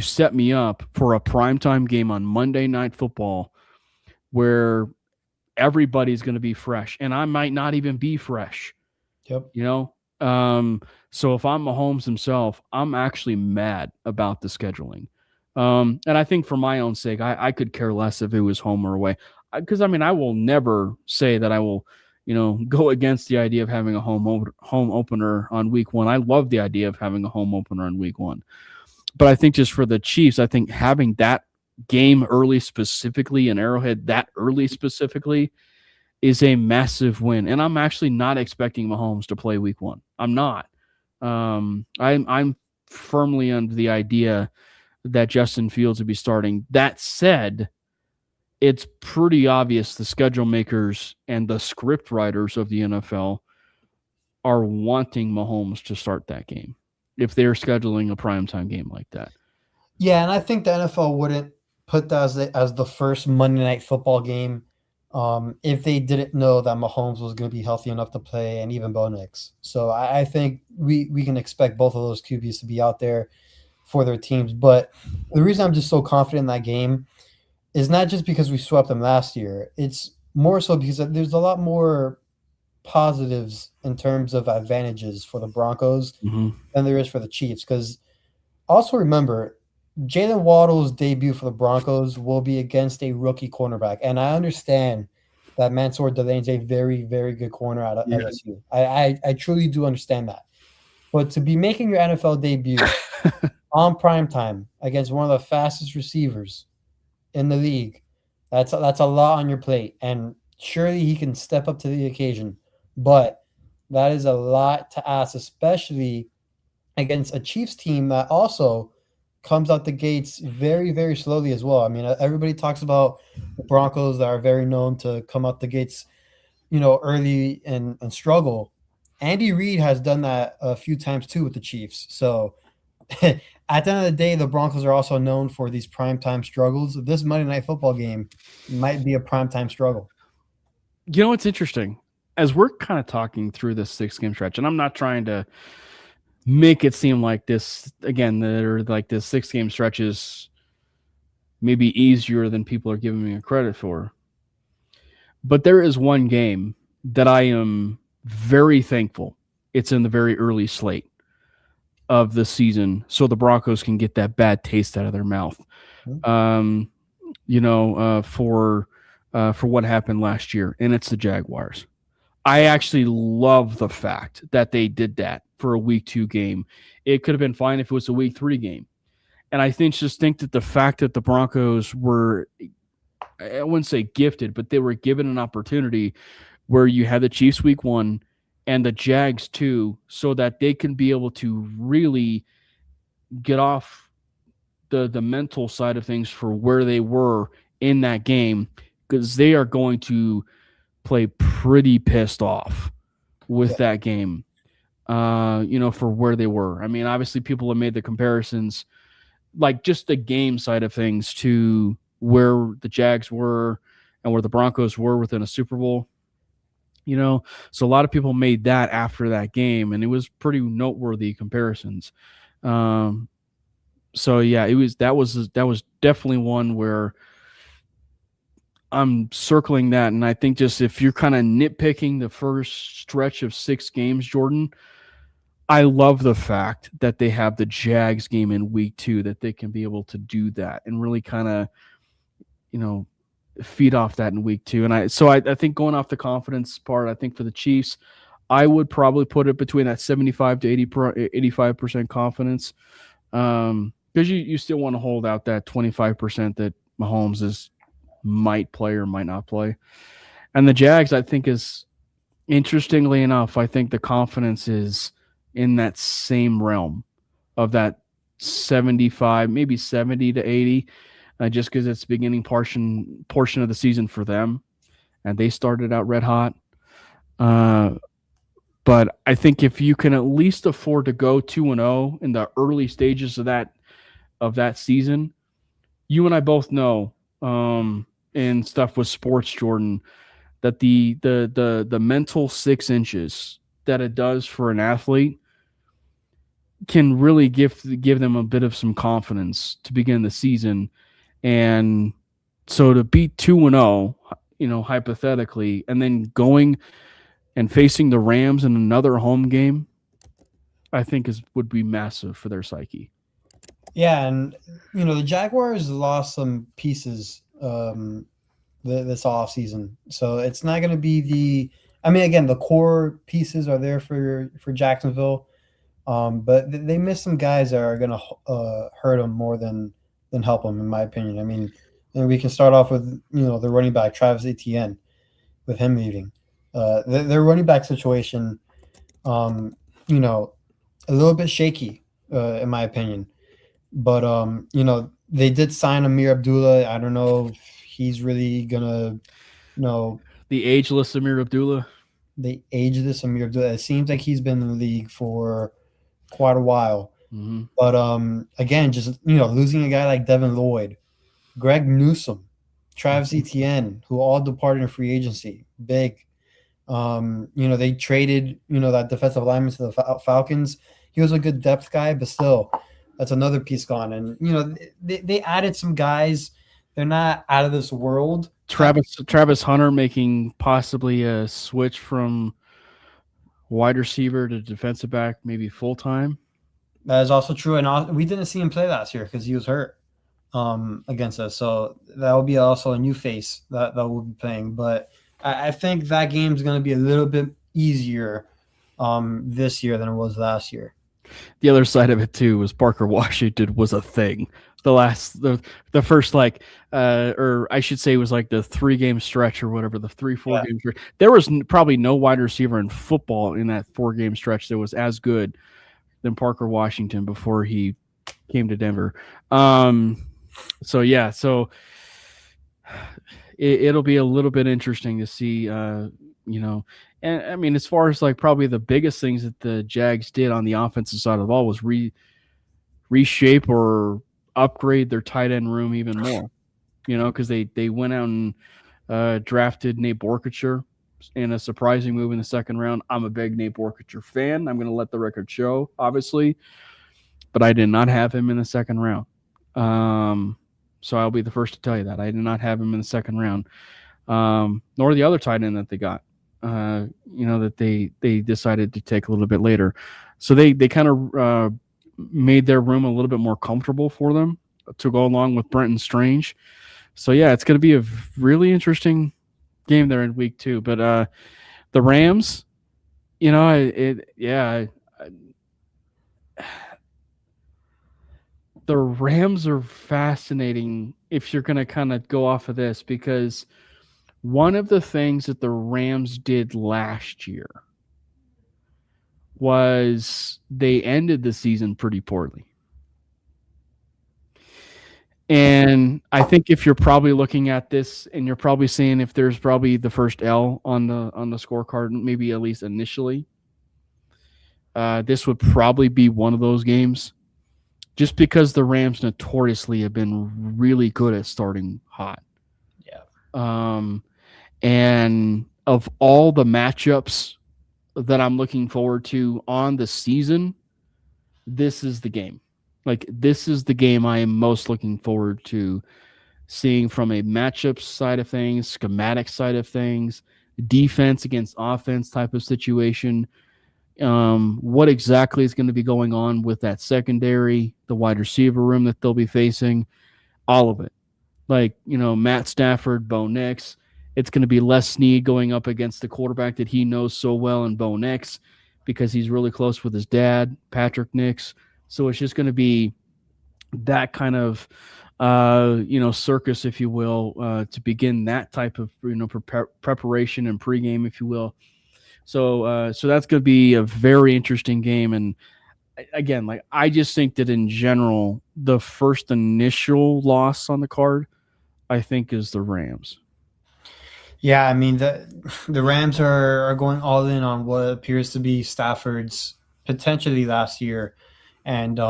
set me up for a primetime game on Monday Night Football where everybody's going to be fresh, and I might not even be fresh. Yep. So if I'm Mahomes himself, I'm actually mad about the scheduling. And I think for my own sake, I could care less if it was home or away. Because, I will never say that I will, go against the idea of having a home opener on week 1. I love the idea of having a home opener on week 1. But I think just for the Chiefs, I think having that game early specifically in Arrowhead, that early specifically, is a massive win. And I'm actually not expecting Mahomes to play week 1. I'm not. I'm firmly under the idea that Justin Fields would be starting. That said, it's pretty obvious the schedule makers and the script writers of the NFL are wanting Mahomes to start that game if they're scheduling a primetime game like that. Yeah, and I think the NFL wouldn't put that as the first Monday Night Football game if they didn't know that Mahomes was going to be healthy enough to play, and even Bo Nix. So I think we can expect both of those QBs to be out there for their teams. But the reason I'm just so confident in that game is not just because we swept them last year. It's more so because there's a lot more positives in terms of advantages for the Broncos Mm-hmm. than there is for the Chiefs. Because also remember, Jalen Waddle's debut for the Broncos will be against a rookie cornerback, and I understand that Mansour Delaney's a very, very good corner out of Yeah. LSU. I truly do understand that. But to be making your NFL debut on prime time against one of the fastest receivers in the league, that's a lot on your plate, and surely he can step up to the occasion. But that is a lot to ask, especially against a Chiefs team that also comes out the gates very, very slowly as well. I mean, everybody talks about the Broncos that are very known to come out the gates, early and struggle. Andy Reid has done that a few times too with the Chiefs. So at the end of the day, the Broncos are also known for these primetime struggles. This Monday Night Football game might be a primetime struggle. You know what's interesting? As we're kind of talking through this 6-game stretch, and I'm not trying to make it seem like this again, that are like this 6-game stretch is maybe easier than people are giving me credit for. But there is one game that I am very thankful it's in the very early slate of the season, so the Broncos can get that bad taste out of their mouth. For what happened last year, and it's the Jaguars. I actually love the fact that they did that for a week 2 game. It could have been fine if it was a week 3 game. And I think that the fact that the Broncos were, I wouldn't say gifted, but they were given an opportunity where you had the Chiefs week 1 and the Jags 2, so that they can be able to really get off the mental side of things for where they were in that game, because they are going to play pretty pissed off with that game, for where they were. I mean, obviously people have made the comparisons, like just the game side of things, to where the Jags were and where the Broncos were within a Super Bowl. So a lot of people made that after that game, and it was pretty noteworthy comparisons. So yeah, that was definitely one where I'm circling that, and I think just if you're kind of nitpicking the first stretch of 6 games, Jordan, I love the fact that they have the Jags game in week 2, that they can be able to do that and really kind of, feed off that in week 2. And I think going off the confidence part, I think for the Chiefs, I would probably put it between that 75 to 85% confidence, because you still want to hold out that 25% that Mahomes might play or might not play. And the Jags, I think, is, interestingly enough, I think the confidence is in that same realm of that 75, maybe 70 to 80, just because it's the beginning portion of the season for them, and they started out red hot. But I think if you can at least afford to go 2-0 in the early stages of that season, you and I both know, and stuff with sports, Jordan, that the mental 6 inches that it does for an athlete can really give them a bit of some confidence to begin the season. And so to beat 2-0, hypothetically, and then going and facing the Rams in another home game, I think would be massive for their psyche. Yeah, and the Jaguars lost some pieces this off season, so it's not going to be again, the core pieces are there for Jacksonville, but they missed some guys that are going to hurt them more than help them, in my opinion. I mean, and we can start off with the running back Travis Etienne, with him leaving. Their running back situation, a little bit shaky, in my opinion. But they did sign Amir Abdullah. I don't know if he's really gonna, the ageless Amir Abdullah. The ageless Amir Abdullah. It seems like he's been in the league for quite a while. Mm-hmm. But again, just losing a guy like Devin Lloyd, Greg Newsome, Travis Etienne, who all departed in free agency, big. They traded that defensive lineman to the Falcons. He was a good depth guy, but still, that's another piece gone. And they added some guys. They're not out of this world, Travis Hunter making possibly a switch from wide receiver to defensive back, maybe full time. That is also true, and we didn't see him play last year because he was hurt against us. So that will be also a new face that we'll be playing. But I think that game is going to be a little bit easier this year than it was last year. The other side of it too was Parker Washington was a thing. The first or I should say was like the 3-game stretch or whatever, the 4 game stretch. There was probably no wide receiver in football in that 4-game stretch that was as good than Parker Washington before he came to Denver. So it'll be a little bit interesting to see, and I mean, as far as like probably the biggest things that the Jags did on the offensive side of the ball was reshape or upgrade their tight end room even more, because they went out and drafted Nate Borkacher in a surprising move in the 2nd round. I'm a big Nate Borkacher fan. I'm going to let the record show, obviously, but I did not have him in the 2nd round. So I'll be the first to tell you that I did not have him in the 2nd round, nor the other tight end that they got, that they decided to take a little bit later. So they kind of made their room a little bit more comfortable for them to go along with Brenton Strange. So yeah, it's going to be a really interesting game there in week 2. But the Rams, the Rams are fascinating if you're going to kind of go off of this, because one of the things that the Rams did last year was they ended the season pretty poorly. And I think if you're probably looking at this and you're probably seeing if there's probably the first L on the scorecard, maybe at least initially, this would probably be one of those games, just because the Rams notoriously have been really good at starting hot. Yeah. And of all the matchups that I'm looking forward to on the season, this is the game. Like, this is the game I am most looking forward to seeing from a matchup side of things, schematic side of things, defense against offense type of situation. What exactly is going to be going on with that secondary, the wide receiver room that they'll be facing, all of it. Like, Matt Stafford, Bo Nix. It's going to be Les Snead going up against the quarterback that he knows so well in Bo Nix, because he's really close with his dad, Patrick Nix. So it's just going to be that kind of, circus, if you will, to begin that type of, preparation and pregame, if you will. So that's going to be a very interesting game. And again, like, I just think that in general, the first initial loss on the card, I think, is the Rams. Yeah, I mean, the Rams are going all in on what appears to be Stafford's potentially last year. And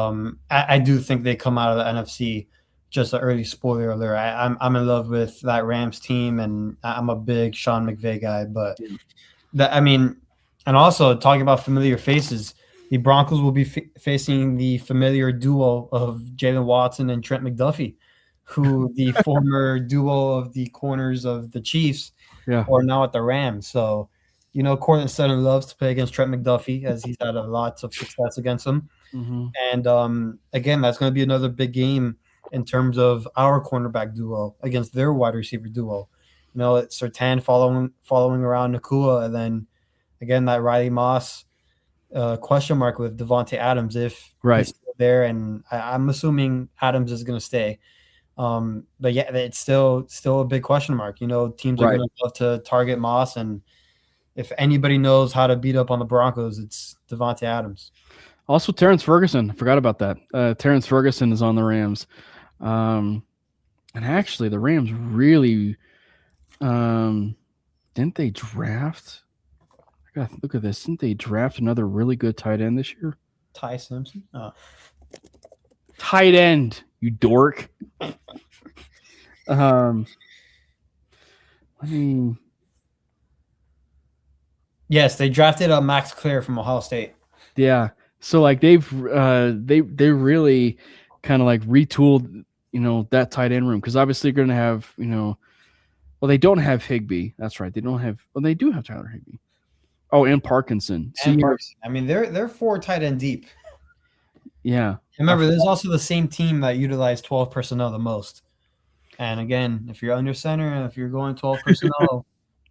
I do think they come out of the NFC. Just an early spoiler alert. I'm in love with that Rams team, and I'm a big Sean McVay guy. But and also talking about familiar faces, the Broncos will be facing the familiar duo of Jalen Watson and Trent McDuffie, who the former duo of the corners of the Chiefs are now at the Rams. So, Cortland Sutton loves to play against Trent McDuffie, as he's had lots of success against him. Mm-hmm. And again, that's going to be another big game in terms of our cornerback duo against their wide receiver duo. It's Surtain following around Nakua, and then again that Riley Moss question mark with Devontae Adams if he's still there, and I'm assuming Adams is going to stay. But yeah, it's still a big question mark. Teams are going to love to target Moss, and if anybody knows how to beat up on the Broncos, it's Devontae Adams. Also, Terrence Ferguson. I forgot about that. Terrence Ferguson is on the Rams. And actually, the Rams really didn't they draft? I got to look at this. Didn't they draft another really good tight end this year? Ty Simpson? Oh. Tight end, you dork. Yes, they drafted Max Clear from Ohio State. Yeah. So like they really kind of like retooled, that tight end room, because obviously you're going to have, Well, they don't have Higbee. That's right. They don't have. Well, they do have Tyler Higbee. Oh, and Parkinson. And Parks. I mean, they're 4 tight end deep. Yeah. Remember, there's also the same team that utilized 12 personnel the most. And again, if you're under center and if you're going 12 personnel,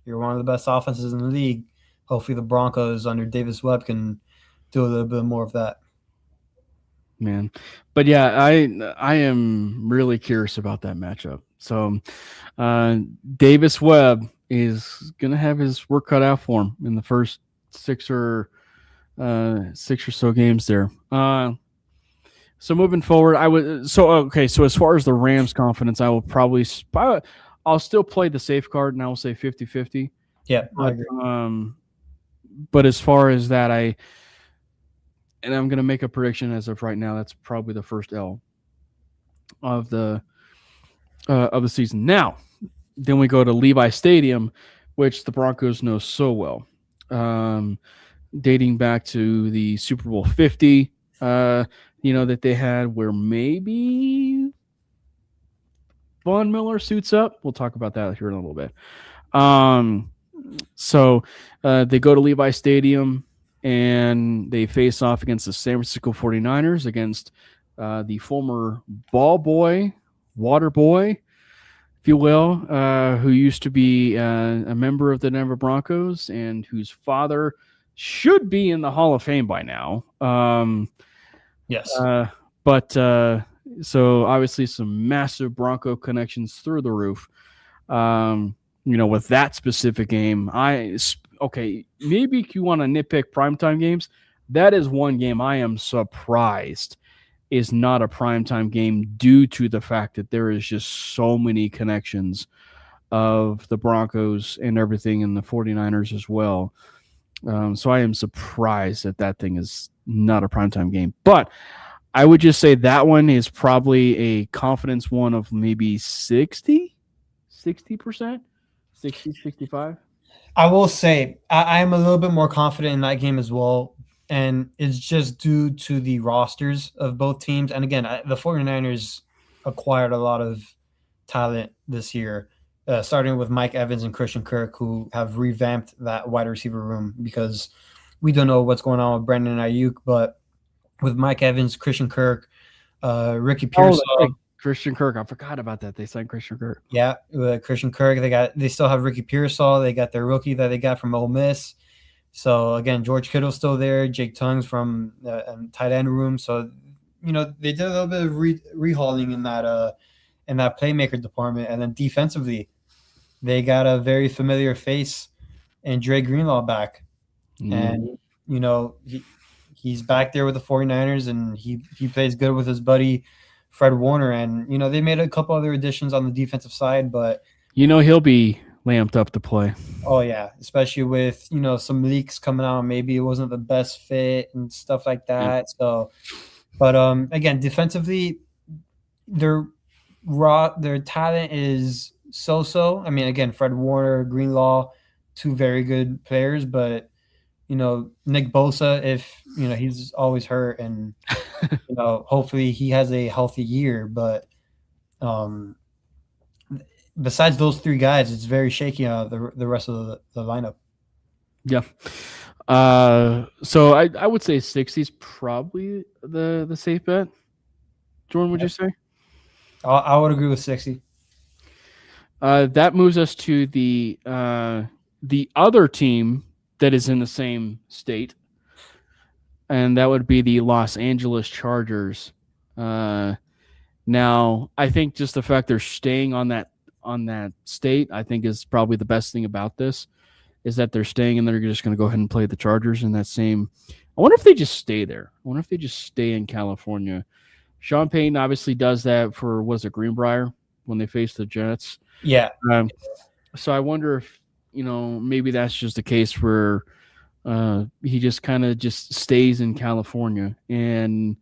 you're one of the best offenses in the league. Hopefully, the Broncos under Davis Webb can do a little bit more of that. Man, but yeah, I am really curious about that matchup. So, Davis Webb is gonna have his work cut out for him in the first 6 or so games there. So moving forward, So as far as the Rams' confidence, I will probably I'll still play the safe card, and I will say 50-50. Yeah, I But, agree. but as far as that, I'm going to make a prediction as of right now. That's probably the first L of the season. Now, then we go to Levi Stadium, which the Broncos know so well, dating back to the Super Bowl 50. That they had where maybe Von Miller suits up. We'll talk about that here in a little bit. So they go to Levi Stadium and they face off against the San Francisco 49ers, against the former ball boy, water boy, if you will, who used to be a member of the Denver Broncos and whose father should be in the Hall of Fame by now. Yes. So obviously some massive Bronco connections through the roof. With that specific game, maybe if you want to nitpick primetime games, that is one game I am surprised is not a primetime game due to the fact that there is just so many connections of the Broncos and everything in the 49ers as well. So I am surprised that thing is not a primetime game. But I would just say that one is probably a confidence one of maybe 60%, 65%. I will say I am a little bit more confident in that game as well. And it's just due to the rosters of both teams. And again, the 49ers acquired a lot of talent this year, starting with Mike Evans and Christian Kirk, who have revamped that wide receiver room because we don't know what's going on with Brandon Ayuk, but with Mike Evans, Christian Kirk, Ricky Pearsall. Christian Kirk, I forgot about that. They signed Christian Kirk. Yeah, Christian Kirk. They still have Ricky Pearsall. They got their rookie that they got from Ole Miss. So again, George Kittle's still there. Jake Tongue's from tight end room. So they did a little bit of rehauling in that playmaker department, and then defensively, they got a very familiar face and Dre Greenlaw back, and he's back there with the 49ers, and he plays good with his buddy Fred Warner, and they made a couple other additions on the defensive side, but he'll be lamped up to play. Oh yeah, especially with some leaks coming out, maybe it wasn't the best fit and stuff like that. Yeah. So, but again, defensively, their talent is so. I mean, again, Fred Warner, Greenlaw, 2 very good players, but Nick Bosa, if he's always hurt, and hopefully he has a healthy year, but besides those 3 guys, it's very shaky the rest of the lineup. Yeah. So I would say 60 is probably the safe bet. Jordan, would you say? I would agree with 60. That moves us to the other team that is in the same state, and that would be the Los Angeles Chargers. Now, I think just the fact they're staying on that state, I think, is probably the best thing about this, is that they're staying and they're just going to go ahead and play the Chargers in that same. I wonder if they just stay there. I wonder if they just stay in California. Sean Payton obviously does that for, Greenbrier when they face the Jets. Yeah. So I wonder if, maybe that's just a case where he just kind of just stays in California and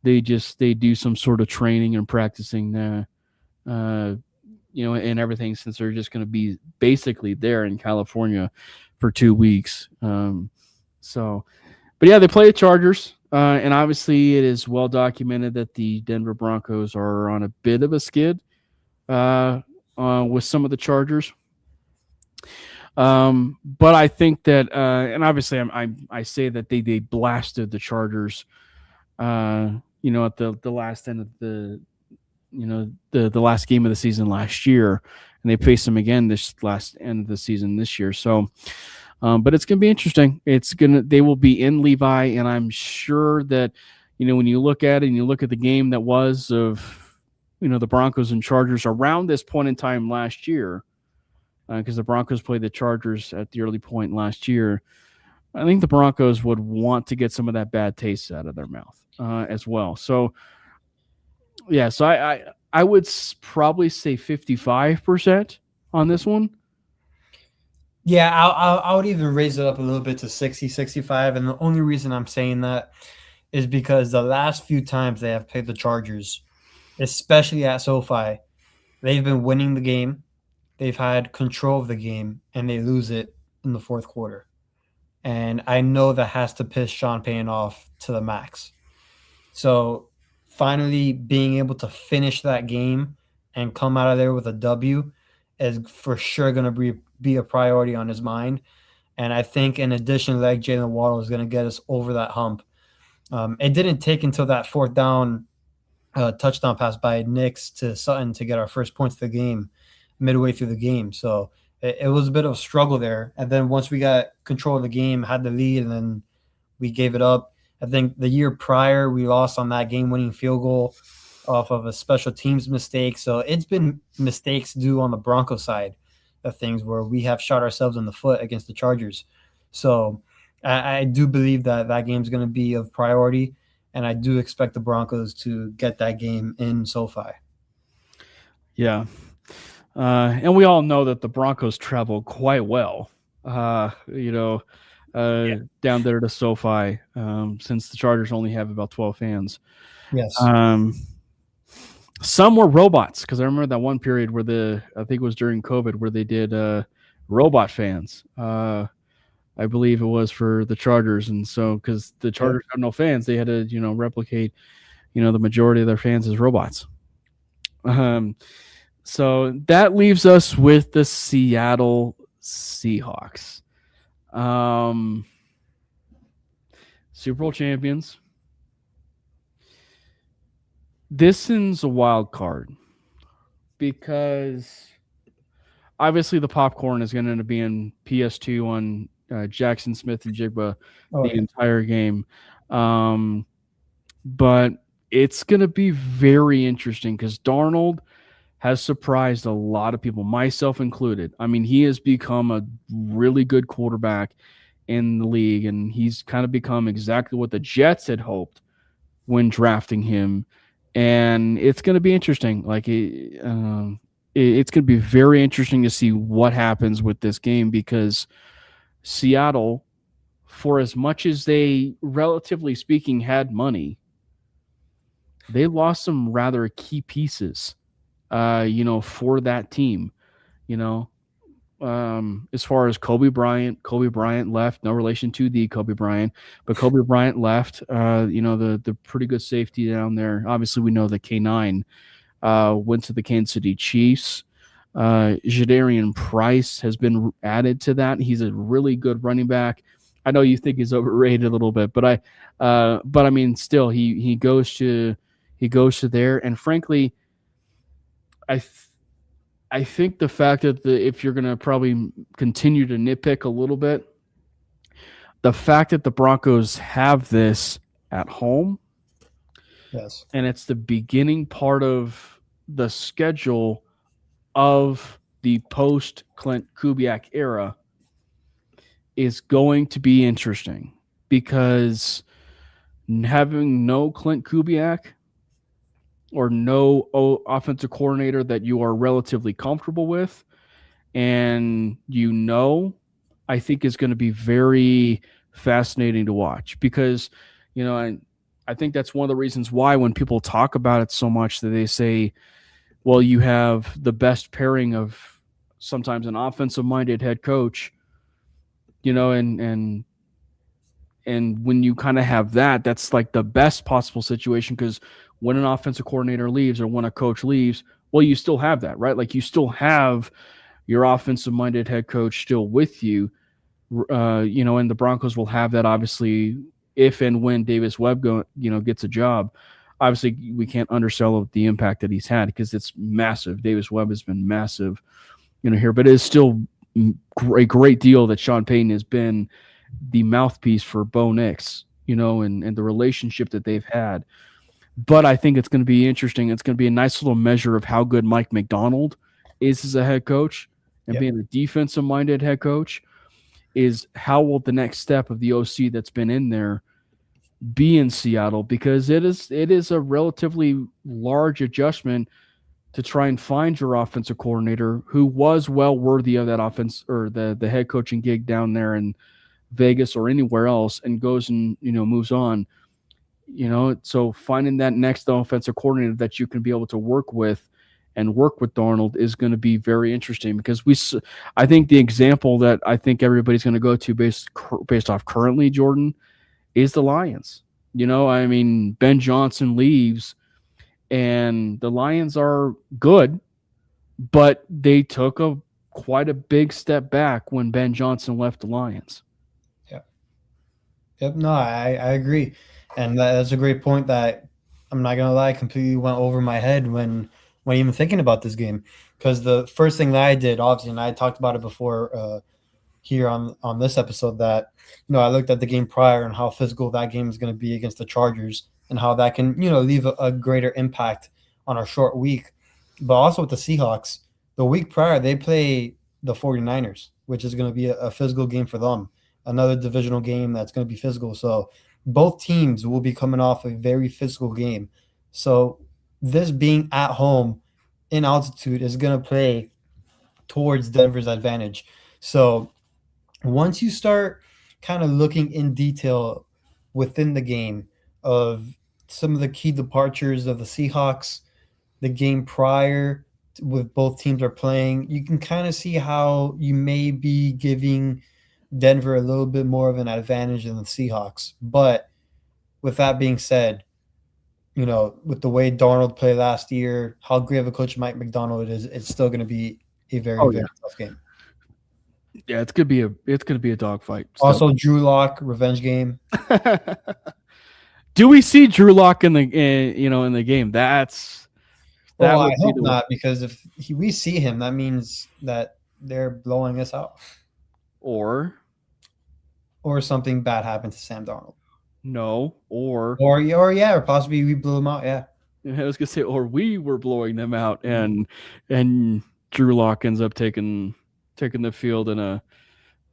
they do some sort of training and practicing there, and everything, since they're just going to be basically there in California for 2 weeks. But yeah, they play the Chargers, and obviously it is well documented that the Denver Broncos are on a bit of a skid with some of the Chargers. But I think that, and obviously I say that they blasted the Chargers, at the last end of the last game of the season last year, and they faced them again this last end of the season this year. So, but it's going to be interesting. They will be in Levi, and I'm sure that, when you look at it and you look at the game that was of, the Broncos and Chargers around this point in time last year, because the Broncos played the Chargers at the early point last year. I think the Broncos would want to get some of that bad taste out of their mouth as well. So, yeah, so I would probably say 55% on this one. Yeah, I would even raise it up a little bit to 60, 65. And the only reason I'm saying that is because the last few times they have played the Chargers, especially at SoFi, they've been winning the game. They've had control of the game, and they lose it in the fourth quarter. And I know that has to piss Sean Payton off to the max. So finally being able to finish that game and come out of there with a W is for sure going to be a priority on his mind. And I think in addition, like Jalen Waddle is going to get us over that hump. It didn't take until that fourth down touchdown pass by Nix to Sutton to get our first points of the game midway through the game. So it was a bit of a struggle there. And then once we got control of the game, had the lead, and then we gave it up. I think the year prior, we lost on that game-winning field goal off of a special teams mistake. So it's been mistakes due on the Broncos side of things where we have shot ourselves in the foot against the Chargers. So I do believe that game's going to be of priority, and I do expect the Broncos to get that game in SoFi. Yeah. And we all know that the Broncos travel quite well, down there to SoFi, since the Chargers only have about 12 fans. Yes. Some were robots, because I remember that one period where I think it was during COVID, where they did robot fans. I believe it was for the Chargers. And so, because the Chargers have no fans, they had to, replicate, the majority of their fans as robots. So that leaves us with the Seattle Seahawks. Super Bowl champions. This is a wild card because obviously the popcorn is going to end up being PS2 on Jackson Smith and Jigba the entire game. But it's going to be very interesting because Darnold has surprised a lot of people, myself included. I mean, he has become a really good quarterback in the league, and he's kind of become exactly what the Jets had hoped when drafting him. And it's going to be interesting. It's going to be very interesting to see what happens with this game because Seattle, for as much as they, relatively speaking, had money, they lost some rather key pieces. For that team, as far as Kobe Bryant left, no relation to the Kobe Bryant, but Kobe Bryant left, the pretty good safety down there. Obviously we know the K9, went to the Kansas City Chiefs. Jadarian Price has been added to that. He's a really good running back. I know you think he's overrated a little bit, but I mean, still he goes to there. And frankly, I think the fact that if you're going to probably continue to nitpick a little bit, the fact that the Broncos have this at home, yes, and it's the beginning part of the schedule of the post-Clint Kubiak era, is going to be interesting because having no Clint Kubiak or no offensive coordinator that you are relatively comfortable with, and I think is going to be very fascinating to watch because, I think that's one of the reasons why when people talk about it so much that they say, well, you have the best pairing of sometimes an offensive-minded head coach, and when you kind of have that, that's like the best possible situation because when an offensive coordinator leaves or when a coach leaves, well, you still have that, right? Like you still have your offensive-minded head coach still with you, and the Broncos will have that obviously if and when Davis Webb gets a job. Obviously, we can't undersell the impact that he's had because it's massive. Davis Webb has been massive, here, but it is still a great deal that Sean Payton has been the mouthpiece for Bo Nix, and the relationship that they've had. But I think it's going to be interesting. It's going to be a nice little measure of how good Mike McDonald is as a head coach and being a defensive-minded head coach is how will the next step of the OC that's been in there be in Seattle, because it is a relatively large adjustment to try and find your offensive coordinator who was well worthy of that offense or the head coaching gig down there in Vegas or anywhere else and goes and moves on. So finding that next offensive coordinator that you can be able to work with Darnold is going to be very interesting, because I think the example that I think everybody's going to go to based off currently, Jordan, is the Lions. Ben Johnson leaves and the Lions are good, but they took quite a big step back when Ben Johnson left the Lions. Yep. No, I agree. And that's a great point that I'm not going to lie, completely went over my head when even thinking about this game. Because the first thing that I did, obviously, and I talked about it before here on this episode, that, I looked at the game prior and how physical that game is going to be against the Chargers and how that can, leave a greater impact on our short week. But also with the Seahawks, the week prior, they play the 49ers, which is going to be a physical game for them. Another divisional game that's going to be physical. So both teams will be coming off a very physical game. So this being at home in altitude is going to play towards Denver's advantage. So once you start kind of looking in detail within the game of some of the key departures of the Seahawks, the game prior with both teams are playing, you can kind of see how you may be giving Denver a little bit more of an advantage than the Seahawks. But with that being said, with the way Darnold played last year, how great of a coach Mike McDonald is, it's still going to be a very tough game. Yeah, it's gonna be a dogfight. Also, Drew Lock revenge game. Do we see Drew Lock in the game? I hope not, because if we see him, that means that they're blowing us out. Or something bad happened to Sam Darnold. No, or possibly we blew him out. Yeah, I was gonna say, or we were blowing them out, and Drew Lock ends up taking the field in a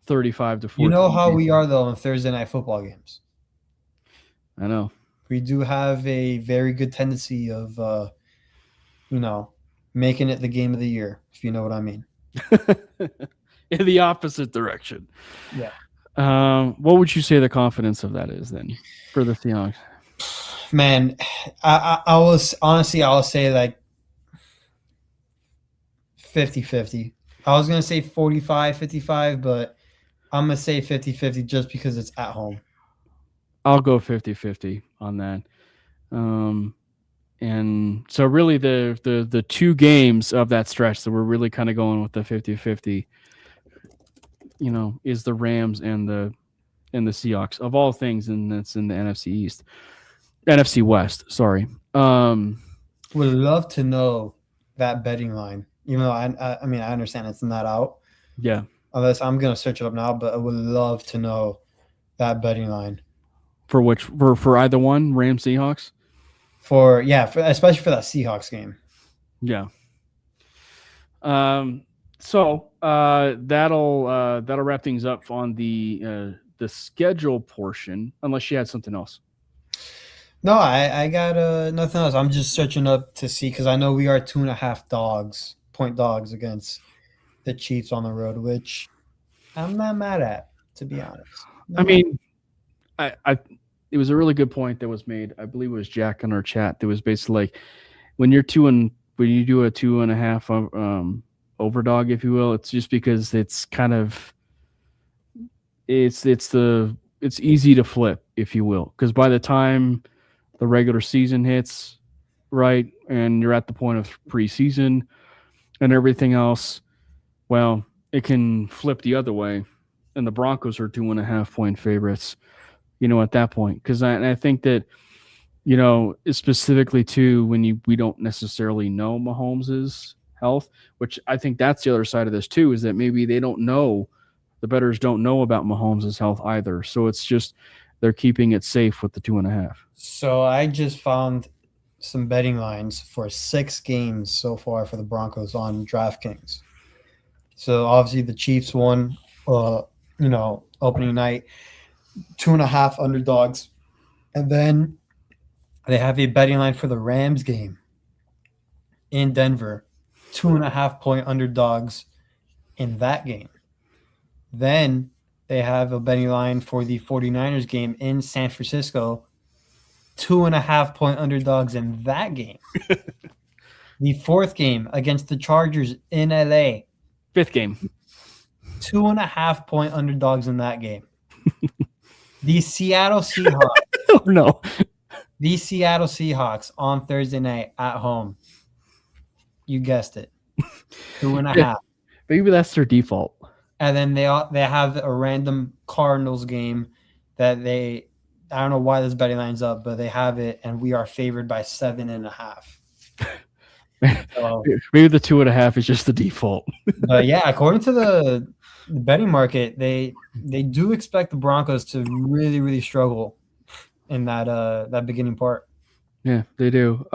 35-14. You know how we are though in Thursday night football games. I know we do have a very good tendency of, making it the game of the year, if you know what I mean. In the opposite direction. Yeah. What would you say the confidence of that is then for the Seahawks? Man, I will say like 50-50. I was going to say 45-55, but I'm going to say 50-50 just because it's at home. I'll go 50-50 on that. And so really the two games of that stretch that we're really kind of going with the 50-50, is the Rams and the Seahawks of all things, and that's in the NFC West. Sorry. Would love to know that betting line, even though I understand it's not out. Yeah. Unless I'm gonna search it up now, but I would love to know that betting line. For which for either one, Rams, Seahawks? Especially for that Seahawks game. Yeah. So that'll wrap things up on the schedule portion, unless you had something else. No, I got nothing else. I'm just searching up to see, because I know we are 2.5 point dogs against the Chiefs on the road, which I'm not mad at, to be honest. It was a really good point that was made. I believe it was Jack in our chat. That was basically like when you do a 2.5 overdog, if you will, it's just because it's kind of it's easy to flip, if you will, because by the time the regular season hits, right? And you're at the point of preseason and everything else. Well, it can flip the other way, and the Broncos are 2.5-point favorites. At that point, because I think that specifically too when we don't necessarily know Mahomes's health, which I think that's the other side of this too, is that maybe they don't know, the bettors don't know about Mahomes's health either. So it's just they're keeping it safe with the 2.5. So I just found some betting lines for 6 games so far for the Broncos on DraftKings. So obviously the Chiefs won, opening night, 2.5 underdogs. And then they have a betting line for the Rams game in Denver, 2.5-point underdogs in that game. Then they have a betting line for the 49ers game in San Francisco, 2.5-point underdogs in that game. The 4th game against the Chargers in LA. 5th game. 2.5-point underdogs in that game. The Seattle Seahawks. Oh, no. The Seattle Seahawks on Thursday night at home. You guessed it. 2.5. Yeah, maybe that's their default. And then they have a random Cardinals game that I don't know why this betting line's up, but they have it, and we are favored by 7.5. So, maybe the 2.5 is just the default. But yeah, according to the betting market, they do expect the Broncos to really, really struggle in that beginning part. Yeah, they do.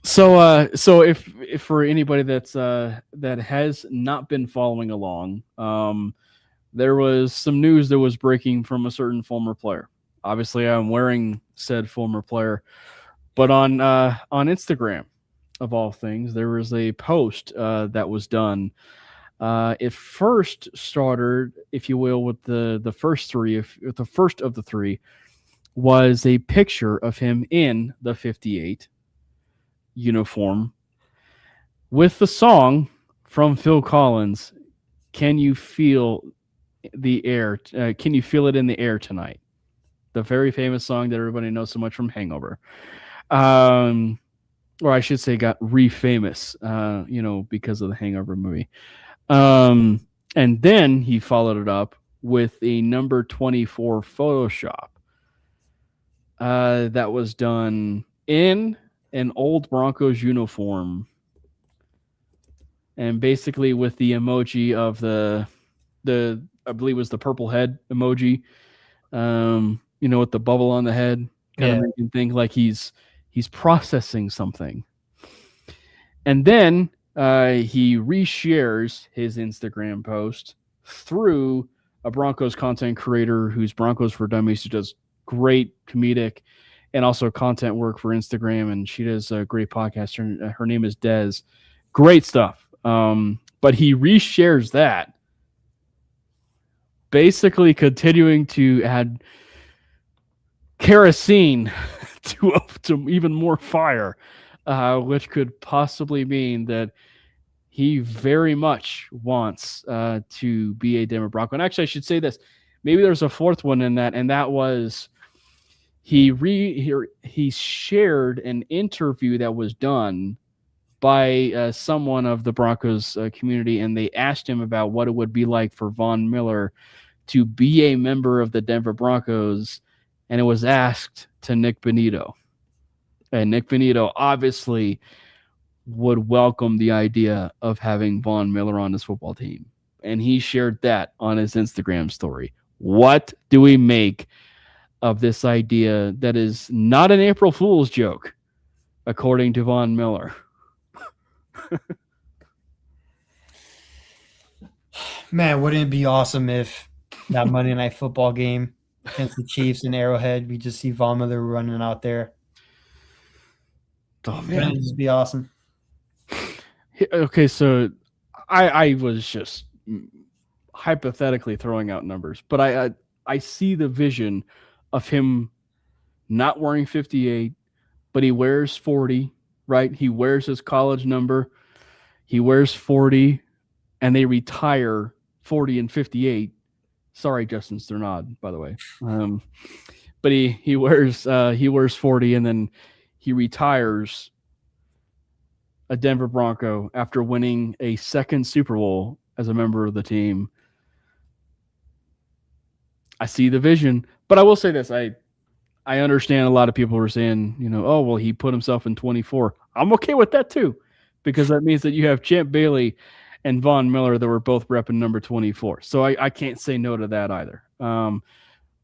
So if for anybody that has not been following along, there was some news that was breaking from a certain former player. Obviously, I'm wearing said former player, but on Instagram, of all things, there was a post that was done. It first started, if you will, with the first three. If the first of the three was a picture of him in the 58 uniform with the song from Phil Collins, "Can You Feel the Air? Can You Feel It in the Air Tonight?" The very famous song that everybody knows so much from Hangover. Or I should say got re-famous, because of the Hangover movie. And then he followed it up with a number 24 Photoshop that was done in an old Broncos uniform, and basically with the emoji of the I believe it was the purple head emoji, with the bubble on the head, kind of making think like he's processing something. And then he reshares his Instagram post through a Broncos content creator who's Broncos for Dummies, who does great comedic and also content work for Instagram, and she does a great podcast. Her name is Des. Great stuff. But he reshares that, basically continuing to add kerosene to even more fire, which could possibly mean that he very much wants to be a Denver Bronco. And actually, I should say this. Maybe there's a fourth one in that, and that was he shared an interview that was done by someone of the Broncos community, and they asked him about what it would be like for Von Miller to be a member of the Denver Broncos, and it was asked to Nick Bonito. And Nick Bonito obviously would welcome the idea of having Von Miller on his football team. And he shared that on his Instagram story. What do we make of this idea that is not an April Fool's joke, according to Von Miller? Man, wouldn't it be awesome if that Monday Night Football game against the Chiefs in Arrowhead, we just see Von Miller running out there? Oh, man. Wouldn't it just be awesome? Okay, so I was just hypothetically throwing out numbers, but I see the vision of him not wearing 58, but he wears 40, right? He wears his college number. He wears 40, and they retire 40 and 58. Sorry, Justin Sternad, by the way. But he wears 40, and then he retires a Denver Bronco after winning a second Super Bowl as a member of the team. I see the vision, but I will say this: I understand a lot of people are saying, oh well, he put himself in 24. I'm okay with that too, because that means that you have Champ Bailey and Von Miller that were both repping number 24. So I can't say no to that either.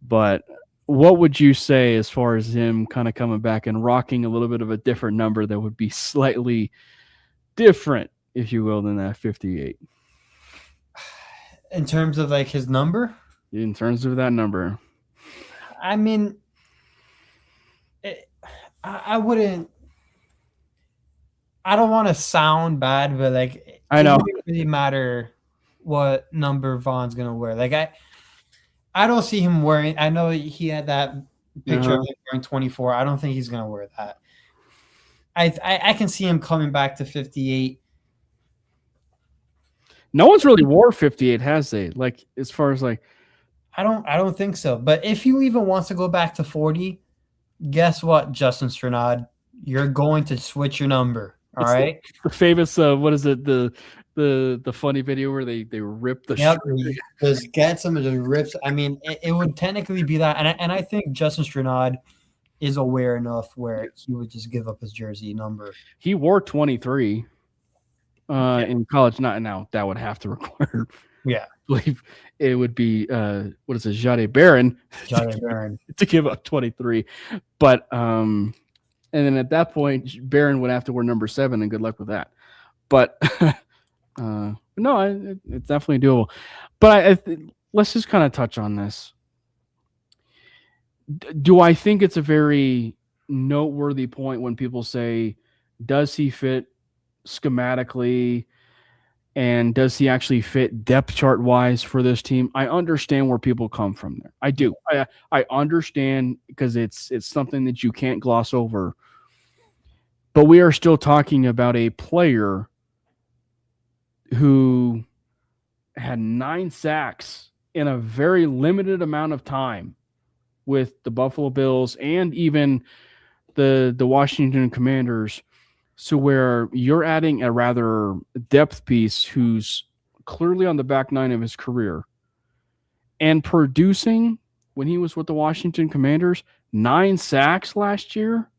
But what would you say as far as him kind of coming back and rocking a little bit of a different number that would be slightly different, if you will, than that 58? In terms of like his number? In terms of that number. I mean, I wouldn't. I don't want to sound bad, but like I know it doesn't really matter what number Von's gonna wear. Like I don't see him wearing. I know he had that picture of him wearing 24. I don't think he's gonna wear that. I can see him coming back to 58. No one's really wore 58, has they? Like as far as like, I don't think so. But if he even wants to go back to 40, guess what, Justin Strnad? You're going to switch your number. All right. The famous what is it? The funny video where they rip the shirt. Just gets him and just rips. I mean, it would technically be that, and I think Justin Strnad is aware enough where he would just give up his jersey number. He wore 23 in college. Not now. That would have to require. Yeah, I believe it would be what is it, Jade Barron to give up 23, but and then at that point Barron would have to wear number 7, and good luck with that. But no, it's definitely doable. But let's just kind of touch on this. Do I think it's a very noteworthy point when people say, does he fit schematically? And does he actually fit depth chart wise for this team? I understand where people come from there. I do. I understand, because it's something that you can't gloss over. But we are still talking about a player who had 9 sacks in a very limited amount of time with the Buffalo Bills and even the Washington Commanders. So where you're adding a rather depth piece who's clearly on the back 9 of his career and producing, when he was with the Washington Commanders, 9 sacks last year.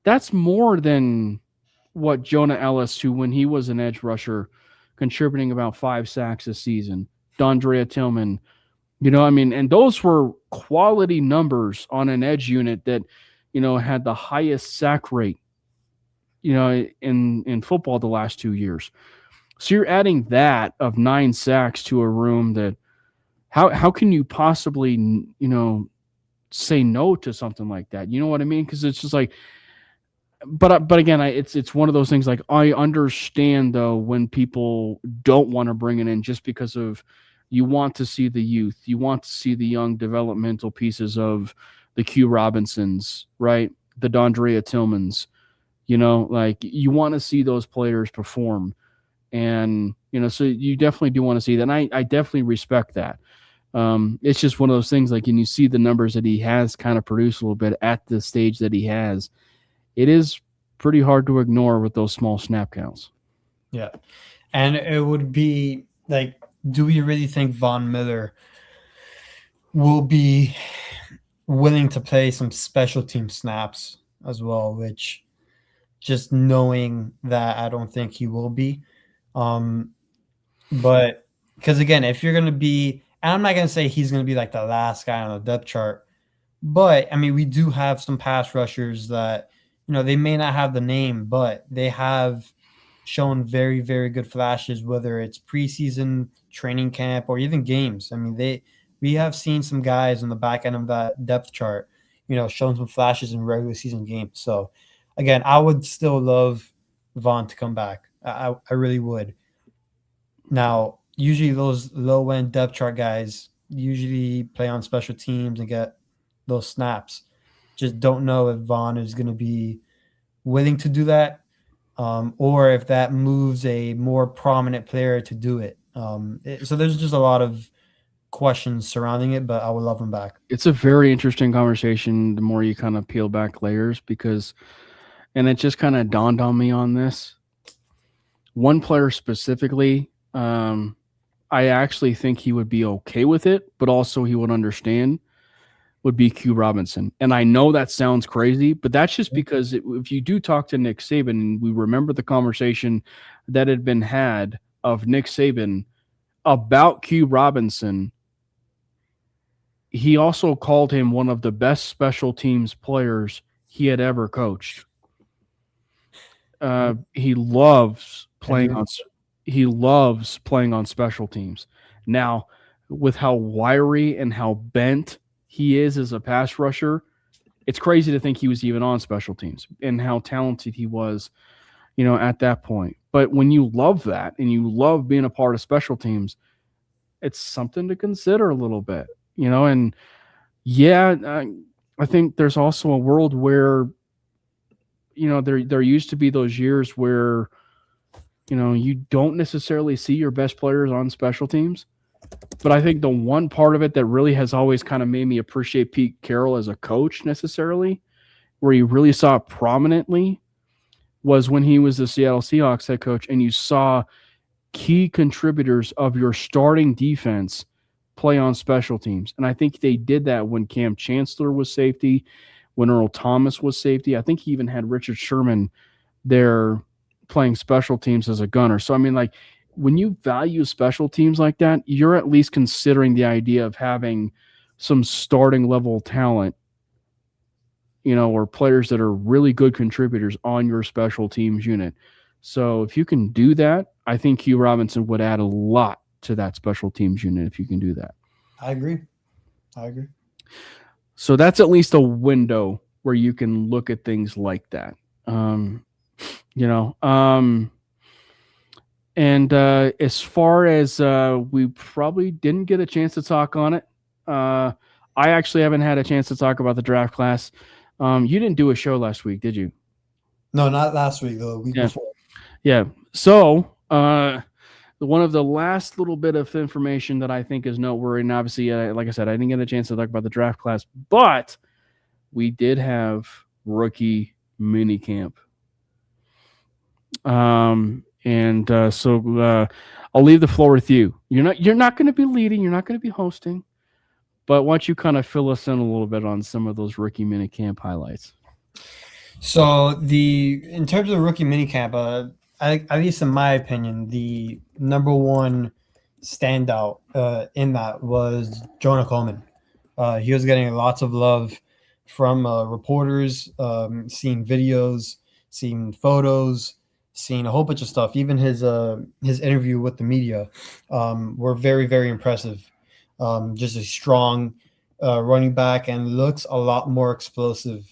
That's more than what Jonah Ellis, who when he was an edge rusher, contributing about 5 sacks a season, Dondrea Tillman, and those were quality numbers on an edge unit that, had the highest sack rate, in football the last 2 years. So you're adding that of 9 sacks to a room that how can you possibly, say no to something like that? You know what I mean? Because it's just like, but again, it's one of those things. Like, I understand though when people don't want to bring it in just because of, you want to see the youth, you want to see the young developmental pieces of the Q Robinsons, right? The Dondrea Tillmans. Like, you want to see those players perform. And, so you definitely do want to see that. And I definitely respect that. It's just one of those things, like, and you see the numbers that he has kind of produced a little bit at the stage that he has. It is pretty hard to ignore with those small snap counts. Yeah. And it would be like, do we really think Von Miller will be willing to play some special team snaps as well, which, just knowing that, I don't think he will be. But because, again, if you're going to be, and I'm not going to say he's going to be like the last guy on the depth chart, but I mean, we do have some pass rushers that, they may not have the name, but they have shown very, very good flashes, whether it's preseason, training camp, or even games. I mean, we have seen some guys on the back end of that depth chart, showing some flashes in regular season games. So, again, I would still love Von to come back. I really would. Now, usually those low-end depth chart guys usually play on special teams and get those snaps. Just don't know if Von is going to be willing to do that, or if that moves a more prominent player to do it. So there's just a lot of questions surrounding it, but I would love him back. It's a very interesting conversation the more you kind of peel back layers because, and it just kind of dawned on me on this. One player specifically, I actually think he would be okay with it, but also he would understand, would be Q Robinson. And I know that sounds crazy, but that's just because if you do talk to Nick Saban, and we remember the conversation that had been had of Nick Saban about Q Robinson, he also called him one of the best special teams players he had ever coached. He loves playing on special teams. Now, with how wiry and how bent he is as a pass rusher, it's crazy to think he was even on special teams and how talented he was, at that point. But when you love that and you love being a part of special teams, it's something to consider a little bit, and I think there's also a world where, there used to be those years where, you don't necessarily see your best players on special teams. But I think the one part of it that really has always kind of made me appreciate Pete Carroll as a coach necessarily, where you really saw it prominently, was when he was the Seattle Seahawks head coach and you saw key contributors of your starting defense play on special teams. And I think they did that when Cam Chancellor was safety, when Earl Thomas was safety. I think he even had Richard Sherman there playing special teams as a gunner. So, I mean, like, when you value special teams like that, you're at least considering the idea of having some starting level talent, or players that are really good contributors on your special teams unit. So if you can do that, I think Q Robinson would add a lot to that special teams unit if you can do that. I agree. So that's at least a window where you can look at things like that. And as far as we probably didn't get a chance to talk on it, I actually haven't had a chance to talk about the draft class. You didn't do a show last week, did you? No, not last week, the week before. Yeah. So one of the last little bit of information that I think is noteworthy, and obviously, like I said, I didn't get a chance to talk about the draft class, but we did have rookie minicamp. So I'll leave the floor with you. You're not going to be leading. You're not going to be hosting. But why don't you kind of fill us in a little bit on some of those rookie minicamp highlights? So in terms of rookie minicamp, at least in my opinion, the number one standout in that was Jonah Coleman. He was getting lots of love from reporters, seeing videos, seeing photos, seeing a whole bunch of stuff. Even his interview with the media were very, very impressive. Just a strong running back and looks a lot more explosive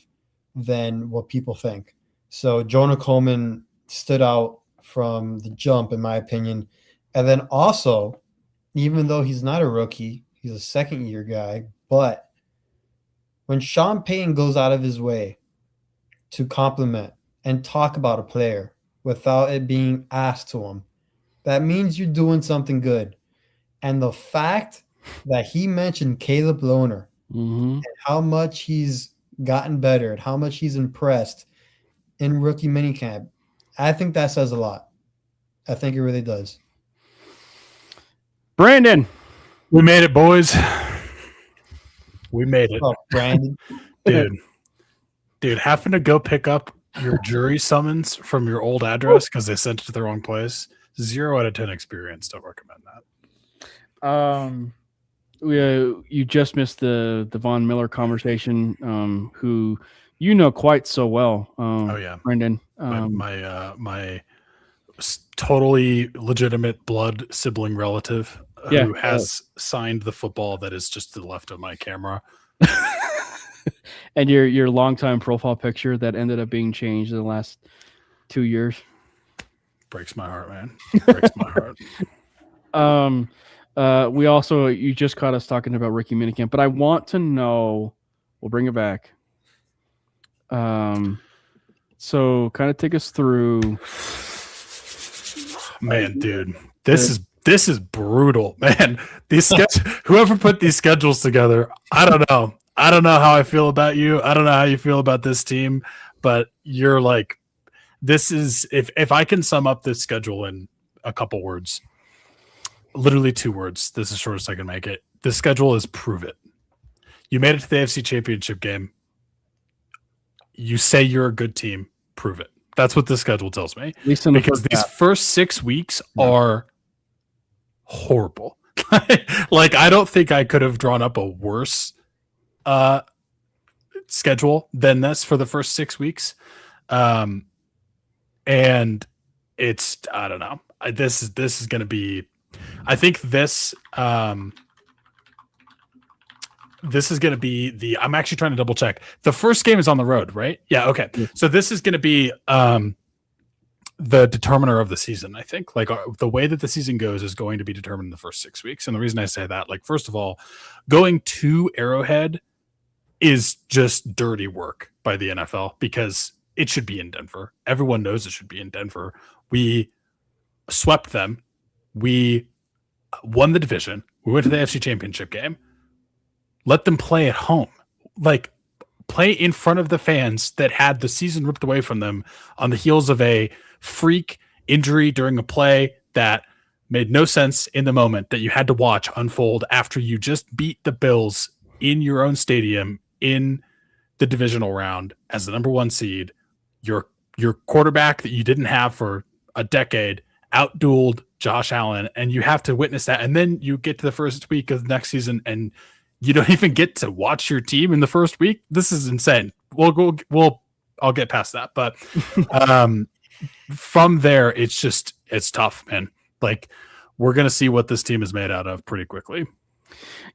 than what people think. So Jonah Coleman stood out from the jump, in my opinion. And then also, even though he's not a rookie, he's a second-year guy, but when Sean Payton goes out of his way to compliment and talk about a player without it being asked to him, that means you're doing something good. And the fact that he mentioned Caleb Lohner and how much he's gotten better and how much he's impressed in rookie minicamp, I think that says a lot. I think it really does. Brandon. We made it, boys. We made it. Oh, Brandon. Dude, having to go pick up your jury summons from your old address because they sent it to the wrong place. 0 out of 10 experience. Don't recommend that. You just missed the Von Miller conversation, who you know quite so well. Oh yeah, Brendan. My totally legitimate blood sibling relative who has signed the football that is just to the left of my camera. And your longtime profile picture that ended up being changed in the last 2 years. Breaks my heart, man. Breaks my heart. You just caught us talking about rookie minicamp, but I want to know, we'll bring it back. So kind of take us through. Man, dude, this is This is brutal, man. Whoever put these schedules together, I don't know. I don't know how I feel about you. I don't know how you feel about this team, but you're like, this is if I can sum up this schedule in a couple words, literally 2 words. This is the shortest I can make it. This schedule is prove it. You made it to the AFC Championship game. You say you're a good team. Prove it. That's what this schedule tells me. At least in because these first 6 weeks are horrible. Like, I don't think I could have drawn up a worse schedule than this for the first 6 weeks. And it's, I don't know. This is going to be, I think this is going to be I'm actually trying to double check. The first game is on the road, right? Yeah. Okay. Yeah. So this is going to be the determiner of the season. I think like the way that the season goes is going to be determined in the first 6 weeks. And the reason I say that, like, first of all, going to Arrowhead is just dirty work by the NFL because it should be in Denver. Everyone knows it should be in Denver. We swept them. We won the division. We went to the AFC Championship game. Let them play at home. Like, play in front of the fans that had the season ripped away from them on the heels of a freak injury during a play that made no sense in the moment that you had to watch unfold after you just beat the Bills in your own stadium in the divisional round as the number 1 seed. Your quarterback that you didn't have for a decade outdueled Josh Allen, and you have to witness that. And then you get to the first week of the next season and you don't even get to watch your team in the first week. This is insane. I'll get past that. But from there, it's tough, man. Like, we're going to see what this team is made out of pretty quickly.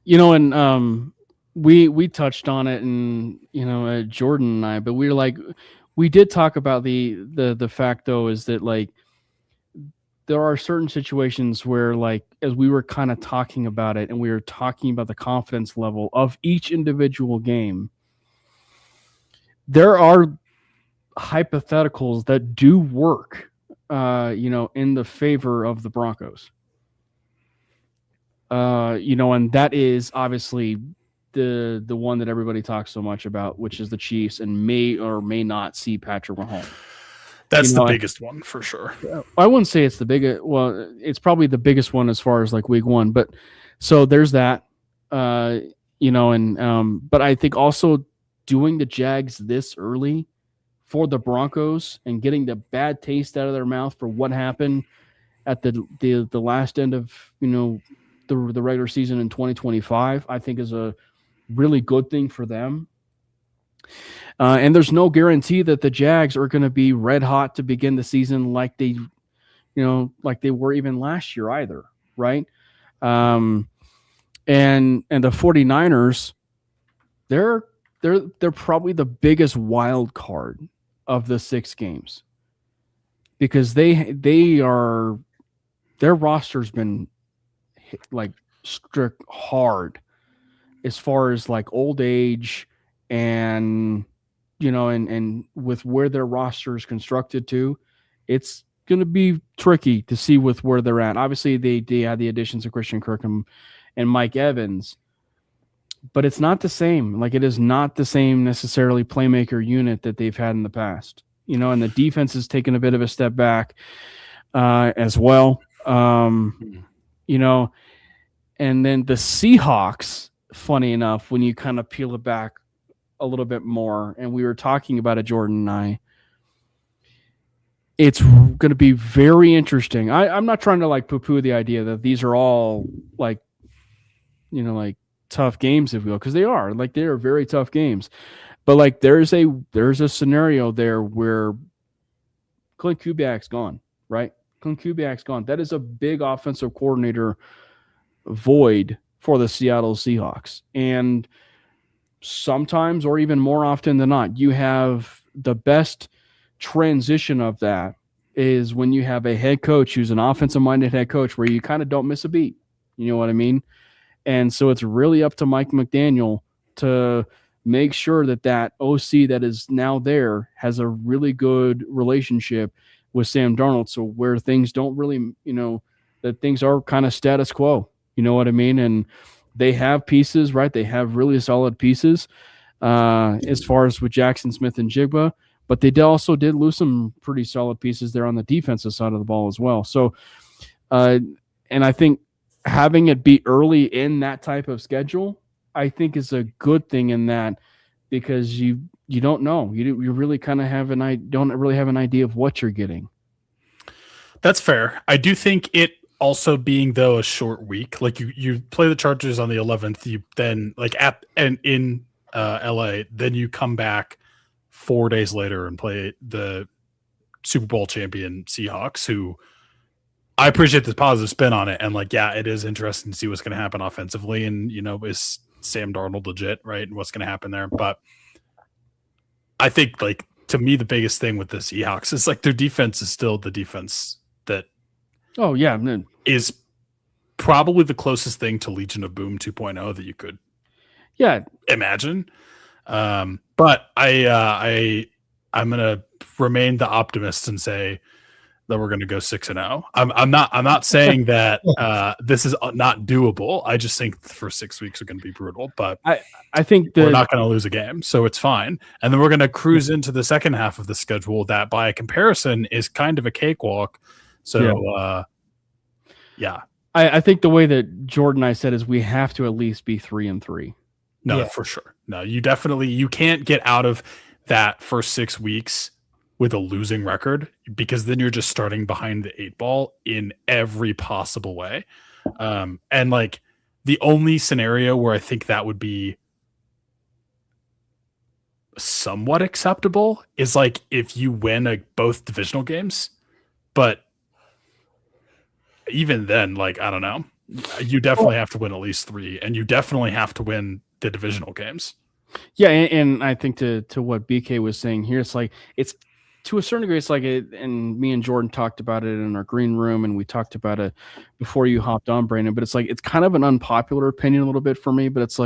And we touched on it, and Jordan and I, but we did talk about the fact though is that, like, there are certain situations where, like, as we were kind of talking about it and we were talking about the confidence level of each individual game, there are hypotheticals that do work, in the favor of the Broncos. And that is obviously the one that everybody talks so much about, which is the Chiefs, and may or may not see Patrick Mahomes. That's the biggest one for sure. I wouldn't say it's the biggest. Well, it's probably the biggest one as far as like week 1. But so there's that, but I think also doing the Jags this early for the Broncos and getting the bad taste out of their mouth for what happened at the last end of, the regular season in 2025, I think is a really good thing for them. And there's no guarantee that the Jags are going to be red hot to begin the season like they were even last year either, right? And the 49ers, they're probably the biggest wild card of the 6 games because their roster's been like struck hard as far as like old age and and with where their roster is constructed to, it's going to be tricky to see with where they're at. Obviously, they had the additions of Christian Kirk and Mike Evans, but it's not the same. Like, it is not the same necessarily playmaker unit that they've had in the past. And the defense has taken a bit of a step back as well. And then the Seahawks, funny enough, when you kind of peel it back a little bit more, and we were talking about it, Jordan and I, it's going to be very interesting. I'm not trying to like poo-poo the idea that these are all like, like tough games, if you will, because they are very tough games. But like there's a scenario there where Clint Kubiak's gone, right? Clint Kubiak's gone. That is a big offensive coordinator void for the Seattle Seahawks. And sometimes, or even more often than not, you have the best transition of that is when you have a head coach who's an offensive-minded head coach where you kind of don't miss a beat. You know what I mean? And so it's really up to Mike McDaniel to make sure that OC that is now there has a really good relationship with Sam Darnold. So where things don't really, that things are kind of status quo. You know what I mean? And they have pieces, right? They have really solid pieces as far as with Jackson Smith and Jigba, but they also did lose some pretty solid pieces there on the defensive side of the ball as well. So, and I think having it be early in that type of schedule, I think is a good thing in that, because you don't know. You really kind of don't really have an idea of what you're getting. That's fair. I do think it also being, though, a short week, like you play the Chargers on the 11th, you then in LA, then you come back 4 days later and play the Super Bowl champion Seahawks, who I appreciate the positive spin on it. And it is interesting to see what's going to happen offensively. And, is Sam Darnold legit, right? And what's going to happen there. But I think, to me, the biggest thing with the Seahawks is their defense is still the defense that is probably the closest thing to Legion of Boom 2.0 that you could imagine. But I'm going to remain the optimist and say that we're going to go 6-0. I'm not saying that this is not doable. I just think the first 6 weeks are going to be brutal, but I think we're not going to lose a game, so it's fine. And then we're going to cruise into the second half of the schedule that, by comparison, is kind of a cakewalk. So, I think the way that Jordan and I said is we have to at least be 3-3. No, for sure. No, you can't get out of that first 6 weeks with a losing record, because then you're just starting behind the 8 ball in every possible way. And the only scenario where I think that would be somewhat acceptable is if you win both divisional games, but even then, I don't know, you definitely have to win at least 3, and you definitely have to win the divisional games. Yeah. And I think to what BK was saying here, it's to a certain degree, it's and me and Jordan talked about it in our green room, and we talked about it before you hopped on, Brandon, but it's kind of an unpopular opinion a little bit for me, but it's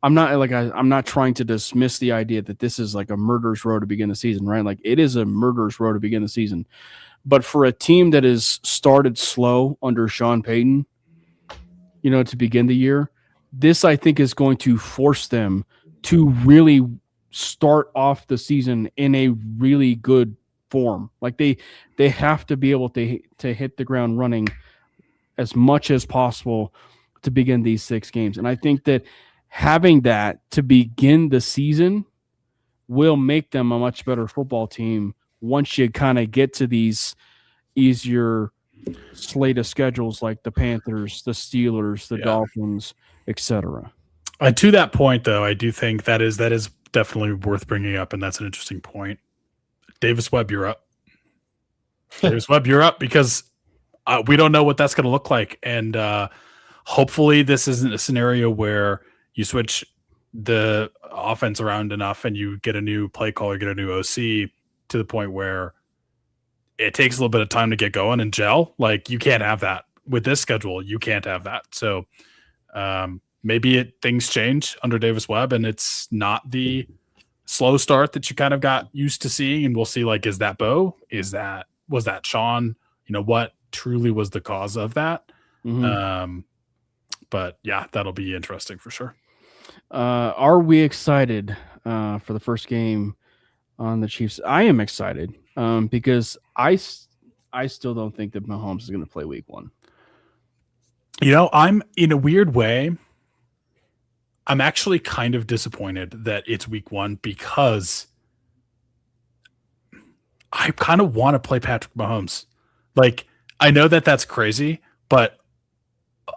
I'm not trying to dismiss the idea that this is a murderer's row to begin the season, right? It is a murderer's row to begin the season, but for a team that is started slow under Sean Payton, to begin the year, this I think is going to force them to really start off the season in a really good form. They have to be able to hit the ground running as much as possible to begin these 6 games. And I think that having that to begin the season will make them a much better football team once you kind of get to these easier slate of schedules like the Panthers, the Steelers, the Dolphins, etc. To that point, though, I do think that is definitely worth bringing up, and that's an interesting point. Davis Webb, you're up. Davis Webb, you're up, because we don't know what that's going to look like, and hopefully this isn't a scenario where you switch the offense around enough and you get a new play caller, get a new OC to the point where it takes a little bit of time to get going and gel. You can't have that with this schedule. You can't have that. So maybe things change under Davis Webb, and it's not the slow start that you kind of got used to seeing. And we'll see, is that Bo? Was that Sean? What truly was the cause of that? Mm-hmm. But yeah, that'll be interesting for sure. Are we excited for the first game on the Chiefs? I am excited because I still don't think that Mahomes is going to play week 1. I'm in a weird way, I'm actually kind of disappointed that it's week 1, because I kind of want to play Patrick Mahomes. I know that that's crazy, but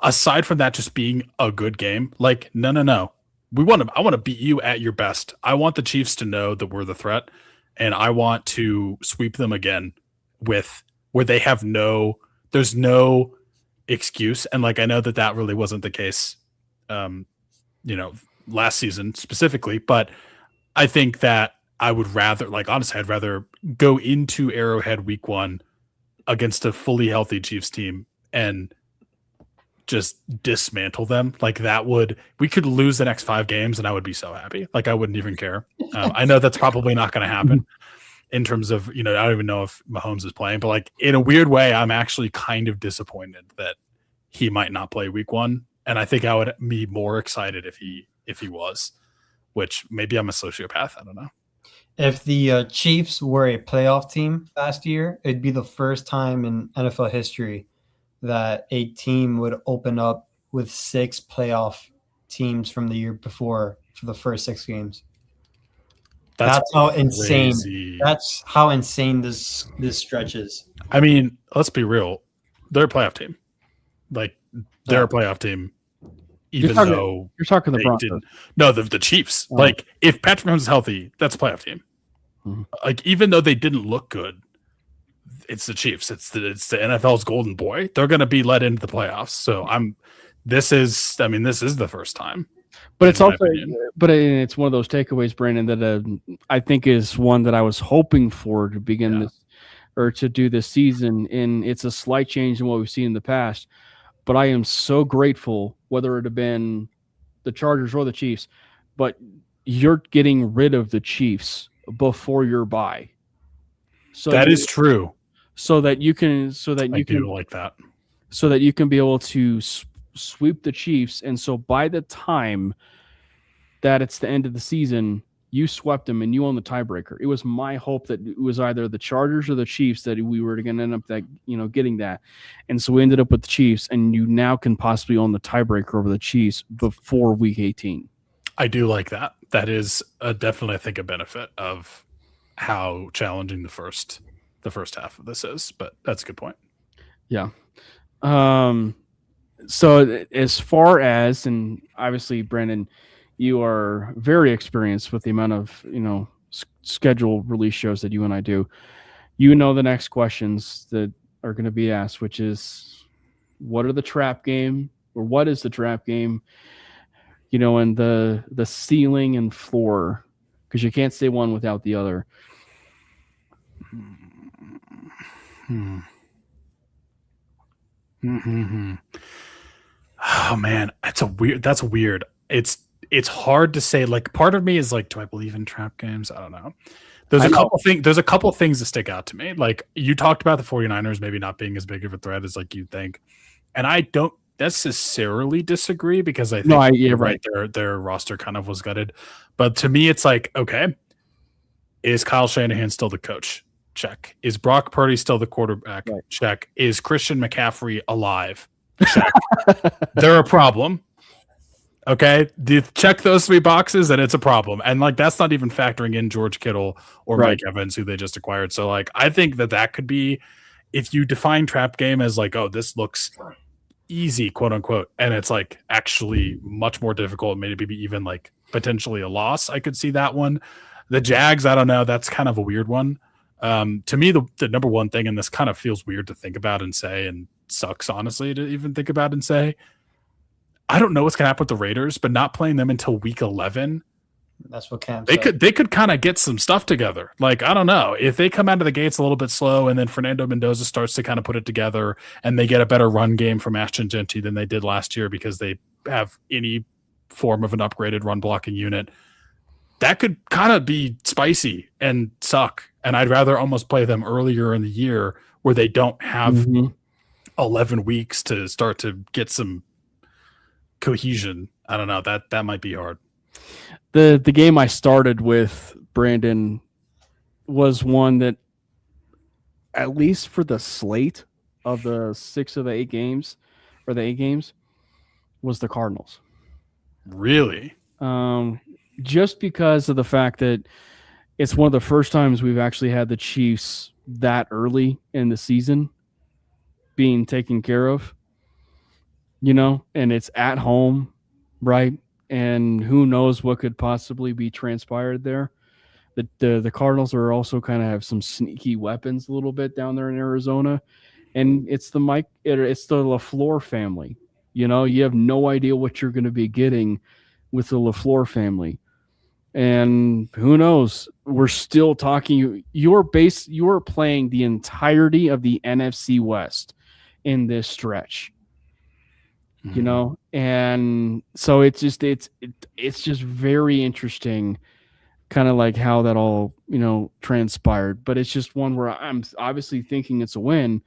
aside from that just being a good game, no. I want to beat you at your best. I want the Chiefs to know that we're the threat, and I want to sweep them again where they have there's no excuse. And I know that really wasn't the case, last season specifically, but I think that I would rather, honestly, I'd rather go into Arrowhead week 1 against a fully healthy Chiefs team and just dismantle them. We could lose the next 5 games and I would be so happy. I wouldn't even care. I know that's probably not going to happen. in terms of, I don't even know if Mahomes is playing, but like in a weird way, I'm actually kind of disappointed that he might not play week 1. And I think I would be more excited if he was, which maybe I'm a sociopath. I don't know. If the Chiefs were a playoff team last year, it'd be the first time in NFL history that a team would open up with 6 playoff teams from the year before for the first 6 games. That's how insane. That's how insane this stretch is. I mean, let's be real. They're a playoff team. Like they're a playoff team. Even though you're talking the Broncos. No, the Chiefs. Oh. Like if Patrick Mahomes is healthy, that's a playoff team. Mm-hmm. Like even though they didn't look good, it's the Chiefs. It's the NFL's golden boy. They're going to be let into the playoffs. So this is the first time. But it's also, it's one of those takeaways, Brandon, that I think is one that I was hoping for to begin this or to do this season. And it's a slight change in what we've seen in the past. But I am so grateful, whether it have been the Chargers or the Chiefs, but you're getting rid of the Chiefs before your bye. So that is true. So that you can, like that. So that you can be able to sweep the Chiefs, and so by the time that it's the end of the season, you swept them and you own the tiebreaker. It was my hope that it was either the Chargers or the Chiefs that we were going to end up getting that, and so we ended up with the Chiefs, and you now can possibly own the tiebreaker over the Chiefs before Week 18. I do like that. That is definitely, I think, a benefit of how challenging the first half of this is. But that's a good point. Yeah. So as far as, and obviously, Brandon, you are very experienced with the amount of, schedule release shows that you and I do. The next questions that are going to be asked, which is, what is the trap game, and the ceiling and floor, because you can't say one without the other. Oh man, that's weird. It's hard to say. Like, part of me is like, do I believe in trap games? I don't know. There's a couple things that stick out to me. Like, you talked about the 49ers maybe not being as big of a threat as like you think. And I don't necessarily disagree, because I think you're right. Their roster kind of was gutted. But to me, it's like, okay, is Kyle Shanahan still the coach? Check. Is Brock Purdy still the quarterback? Right. Check. Is Christian McCaffrey alive? Check. They're a problem. Okay, check those 3 boxes and it's a problem. And like, that's not even factoring in George Kittle or Mike Evans, who they just acquired. So like, I think that could be, if you define trap game as like, oh, this looks easy, quote unquote, and it's like actually much more difficult, maybe even like potentially a loss, I could see that one. The Jags, I don't know, that's kind of a weird one. To me, the number one thing, and this kind of feels weird to think about and say, and sucks honestly to even think about and say, I don't know what's gonna happen with the Raiders, but not playing them until week 11. That's what Cam said. They could kind of get some stuff together. Like, I don't know, if they come out of the gates a little bit slow, and then Fernando Mendoza starts to kind of put it together, and they get a better run game from Ashton Genty than they did last year, because they have any form of an upgraded run blocking unit, that could kind of be spicy and suck. And I'd rather almost play them earlier in the year, where they don't have 11 weeks to start to get some cohesion. I don't know, that might be hard. The game I started with, Brandon, was one that, at least for the slate of the 6 of the 8 games, or the 8 games, was the Cardinals. Really? Just because of the fact that it's one of the first times we've actually had the Chiefs that early in the season being taken care of, and it's at home, right? And who knows what could possibly be transpired there. The Cardinals are also kind of have some sneaky weapons a little bit down there in Arizona, and it's the LaFleur family. You have no idea what you're going to be getting with the LaFleur family. And who knows? We're still talking. You are playing the entirety of the NFC West in this stretch, and so it's just very interesting kind of like how that all, transpired. But it's just one where I'm obviously thinking it's a win,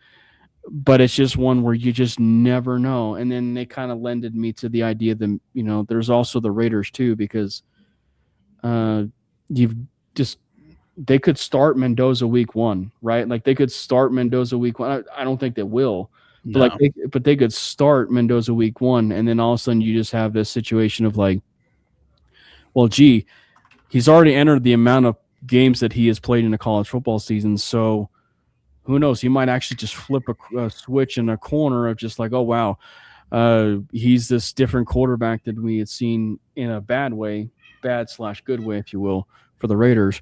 but it's just one where you just never know. And then they kind of lended me to the idea that, there's also the Raiders too, because you've just, they could start Mendoza week 1, right? Like they could start Mendoza week 1. I don't think they will, No. but they could start Mendoza week 1. And then all of a sudden you just have this situation of like, well, gee, he's already entered the amount of games that he has played in a college football season. So who knows? He might actually just flip a switch in a corner of just like, oh, wow, he's this different quarterback than we had seen in a bad /good way, if you will, for the Raiders.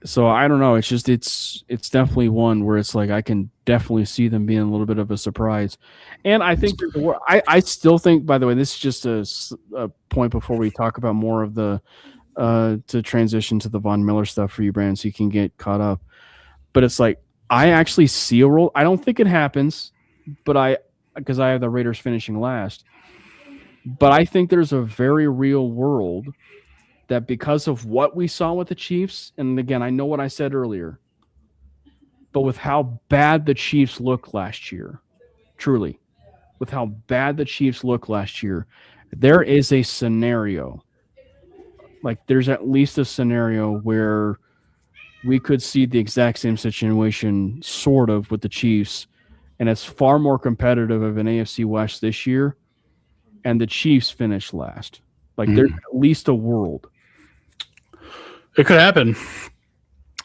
So I don't know. It's just it's definitely one where it's like I can definitely see them being a little bit of a surprise. And I think I still think, by the way, this is just a point before we talk about more of the to transition to the Von Miller stuff for you, Brandon, so you can get caught up. But it's like I actually see a role. I don't think it happens, but because I have the Raiders finishing last. But I think there's a very real world that because of what we saw with the Chiefs, and again, I know what I said earlier, but with how bad the Chiefs looked last year, truly, with how bad the Chiefs looked last year, there is a scenario, like there's at least a scenario where we could see the exact same situation sort of with the Chiefs, and it's far more competitive of an AFC West this year, and the Chiefs finish last. Like there's at least a world. It could happen.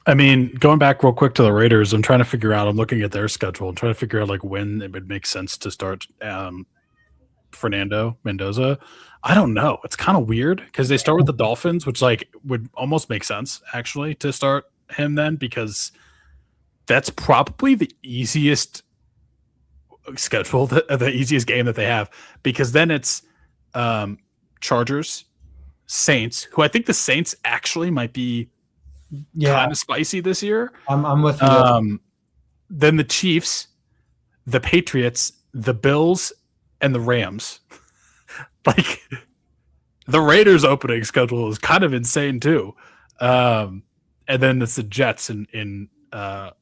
I mean, going back real quick to the Raiders, I'm looking at their schedule and trying to figure out like when it would make sense to start Fernando Mendoza. I don't know. It's kind of weird because they start with the Dolphins, which like would almost make sense actually to start him then, because that's probably the easiest schedule, the easiest game that they have, because then it's Chargers, Saints, who I think the Saints actually might be kind of spicy this year. I'm with you. Then the Chiefs, the Patriots, the Bills, and the Rams. Like the Raiders opening schedule is kind of insane too. And then it's the Jets in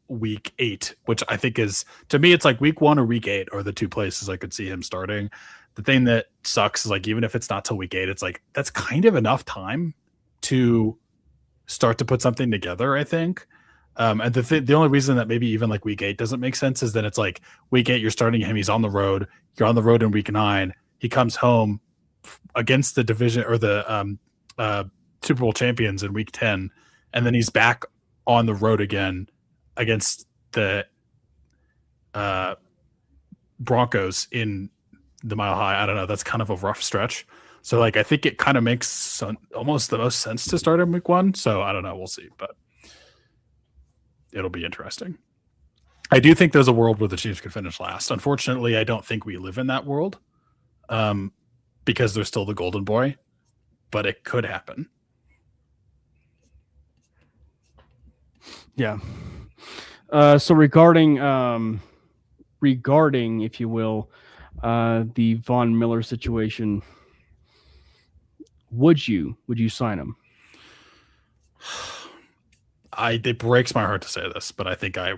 week 8, which I think is, to me, it's like week 1 or week 8 are the two places I could see him starting. The thing that sucks is like, even if it's not till week 8, it's like, that's kind of enough time to start to put something together, I think. And the only reason that maybe even like week 8 doesn't make sense is that it's like week 8, you're starting him. He's on the road. You're on the road in week 9. He comes home against the division or the Super Bowl champions in week 10. And then he's back on the road again against the Broncos in the Mile High. I don't know. That's kind of a rough stretch. So like, I think it kind of makes almost the most sense to start in week 1. So I don't know. We'll see, but it'll be interesting. I do think there's a world where the Chiefs could finish last. Unfortunately, I don't think we live in that world because they're still the golden boy, but it could happen. Yeah. So regarding, if you will, the Von Miller situation, would you sign him? It breaks my heart to say this, but I think I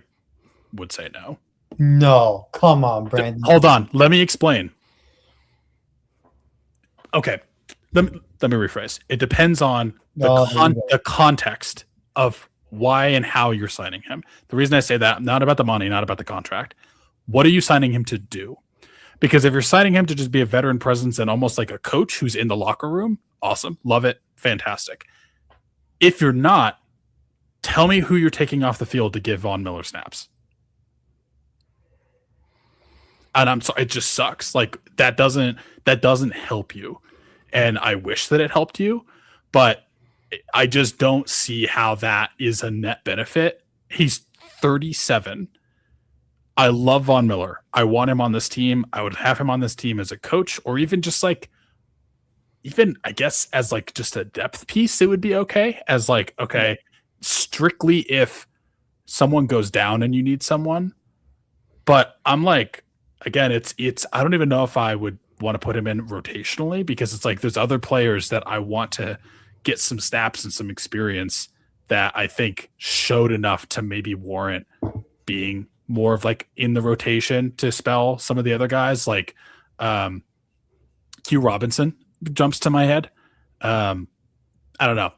would say no. No, come on, Brandon. Hold on. Let me explain. Okay. Let me rephrase. It depends on the context of why and how you're signing him. The reason I say that, not about the money, not about the contract. What are you signing him to do? Because if you're signing him to just be a veteran presence and almost like a coach who's in the locker room, awesome. Love it. Fantastic. If you're not, tell me who you're taking off the field to give Von Miller snaps. And I'm sorry, it just sucks. Like that doesn't help you. And I wish that it helped you, but I just don't see how that is a net benefit. He's 37. I love Von Miller. I want him on this team. I would have him on this team as a coach, or even just like, I guess as like just a depth piece, it would be okay. As like, okay, strictly if someone goes down and you need someone. But I'm like, again, it's I don't even know if I would want to put him in rotationally, because it's like there's other players that I want to get some snaps and some experience that I think showed enough to maybe warrant being more of like in the rotation to spell some of the other guys. Like Q Robinson jumps to my head. I don't know.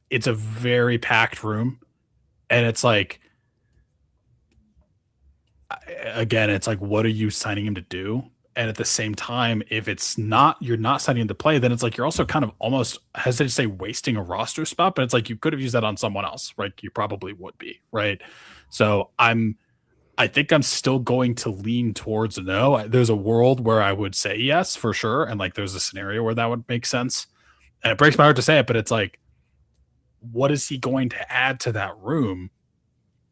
It's a very packed room, and it's like, again, it's like, what are you signing him to do? And at the same time, if it's not, you're not signing him to play, then it's like, you're also kind of almost hesitant to say wasting a roster spot, but it's like, you could have used that on someone else, right? You probably would be, right? So I think I'm still going to lean towards no. There's a world where I would say yes, for sure. And like, there's a scenario where that would make sense. And it breaks my heart to say it, but it's like, what is he going to add to that room?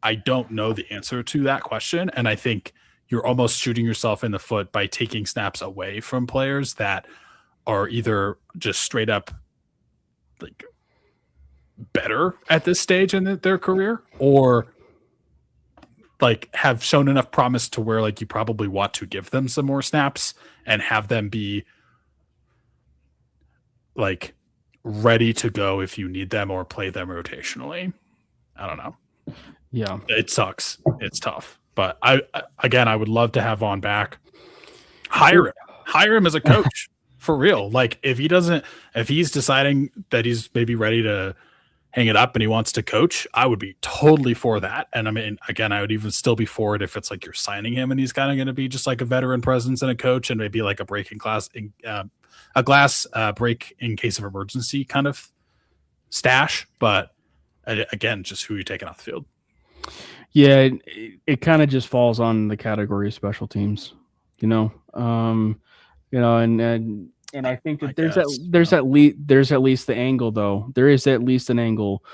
I don't know the answer to that question. And I think you're almost shooting yourself in the foot by taking snaps away from players that are either just straight up like better at this stage in their career, or like have shown enough promise to where like you probably want to give them some more snaps and have them be like ready to go if you need them, or play them rotationally. I don't know. Yeah, it sucks. It's tough, but I would love to have Vaughn back. Hire him as a coach for real. Like if he's deciding that he's maybe ready to hang it up and he wants to coach, I would be totally for that. And I mean, again, I would even still be for it if it's like you're signing him and he's kind of going to be just like a veteran presence and a coach, and maybe like a glass break in case of emergency kind of stash. But again, just who you're taking off the field. Yeah, it kind of just falls on the category of special teams, and I think that there's at least the angle, though. There is at least an angle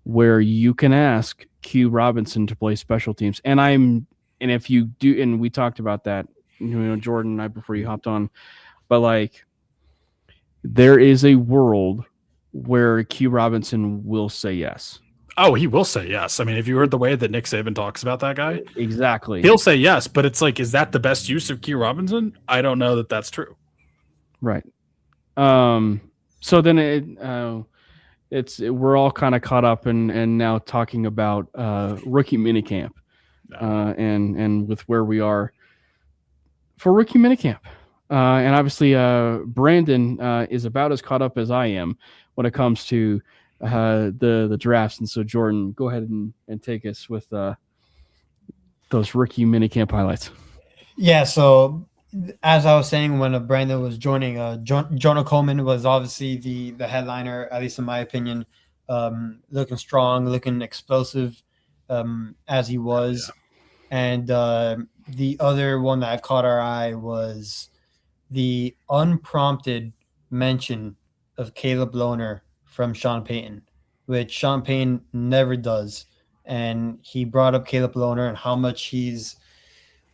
where you can ask Q Robinson to play special teams, and if you do, and we talked about that, Jordan and I before you hopped on, but like there is a world where Q Robinson will say yes. Oh, he will say yes. I mean, have you heard the way that Nick Saban talks about that guy? Exactly. He'll say yes, but it's like, is that the best use of Q Robinson? I don't know that that's true. Right. So then we're all kind of caught up and now talking about rookie minicamp, and with where we are for rookie minicamp. And obviously, Brandon is about as caught up as I am when it comes to the drafts. And so, Jordan, go ahead and take us with those rookie minicamp highlights. Yeah, so as I was saying when Brandon was joining, Jonah Coleman was obviously the headliner, at least in my opinion, looking strong, looking explosive as he was. Yeah. And the other one that caught our eye was the unprompted mention of Caleb Lohner from Sean Payton, which Sean Payton never does. And he brought up Caleb Lohner and how much he's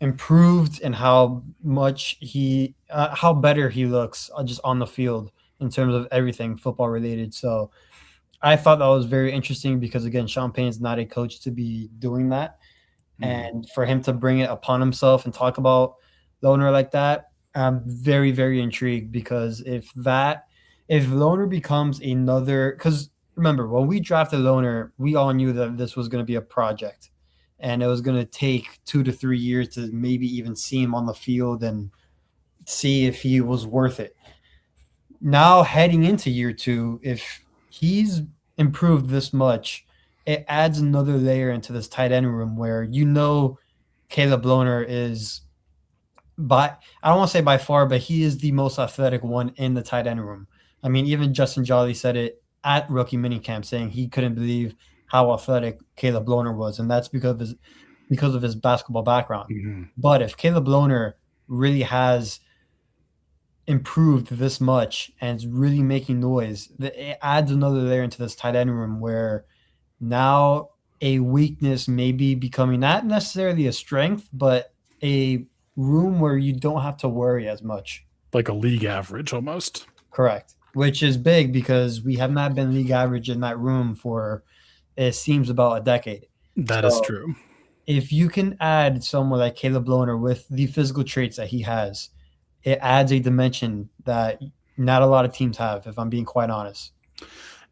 improved and how much how better he looks just on the field in terms of everything football related. So I thought that was very interesting because, again, Sean Payton's not a coach to be doing that. And for him to bring it upon himself and talk about Lohner like that, I'm very, very intrigued, because if Lohner becomes another, because remember, when we drafted Lohner, we all knew that this was going to be a project, and it was going to take 2 to 3 years to maybe even see him on the field and see if he was worth it. Now, heading into year 2, if he's improved this much, it adds another layer into this tight end room where Caleb Lohner is, I don't want to say by far, but he is the most athletic one in the tight end room. I mean, even Justin Jolly said it at rookie minicamp, saying he couldn't believe how athletic Caleb Lohner was, and that's because of his basketball background. Mm-hmm. But if Caleb Lohner really has improved this much and is really making noise, it adds another layer into this tight end room where now a weakness may be becoming not necessarily a strength, but a room where you don't have to worry as much. Like a league average almost. Correct. Which is big because we have not been league average in that room for, it seems, about a decade. That is true. If you can add someone like Caleb Lohner with the physical traits that he has, it adds a dimension that not a lot of teams have, if I'm being quite honest.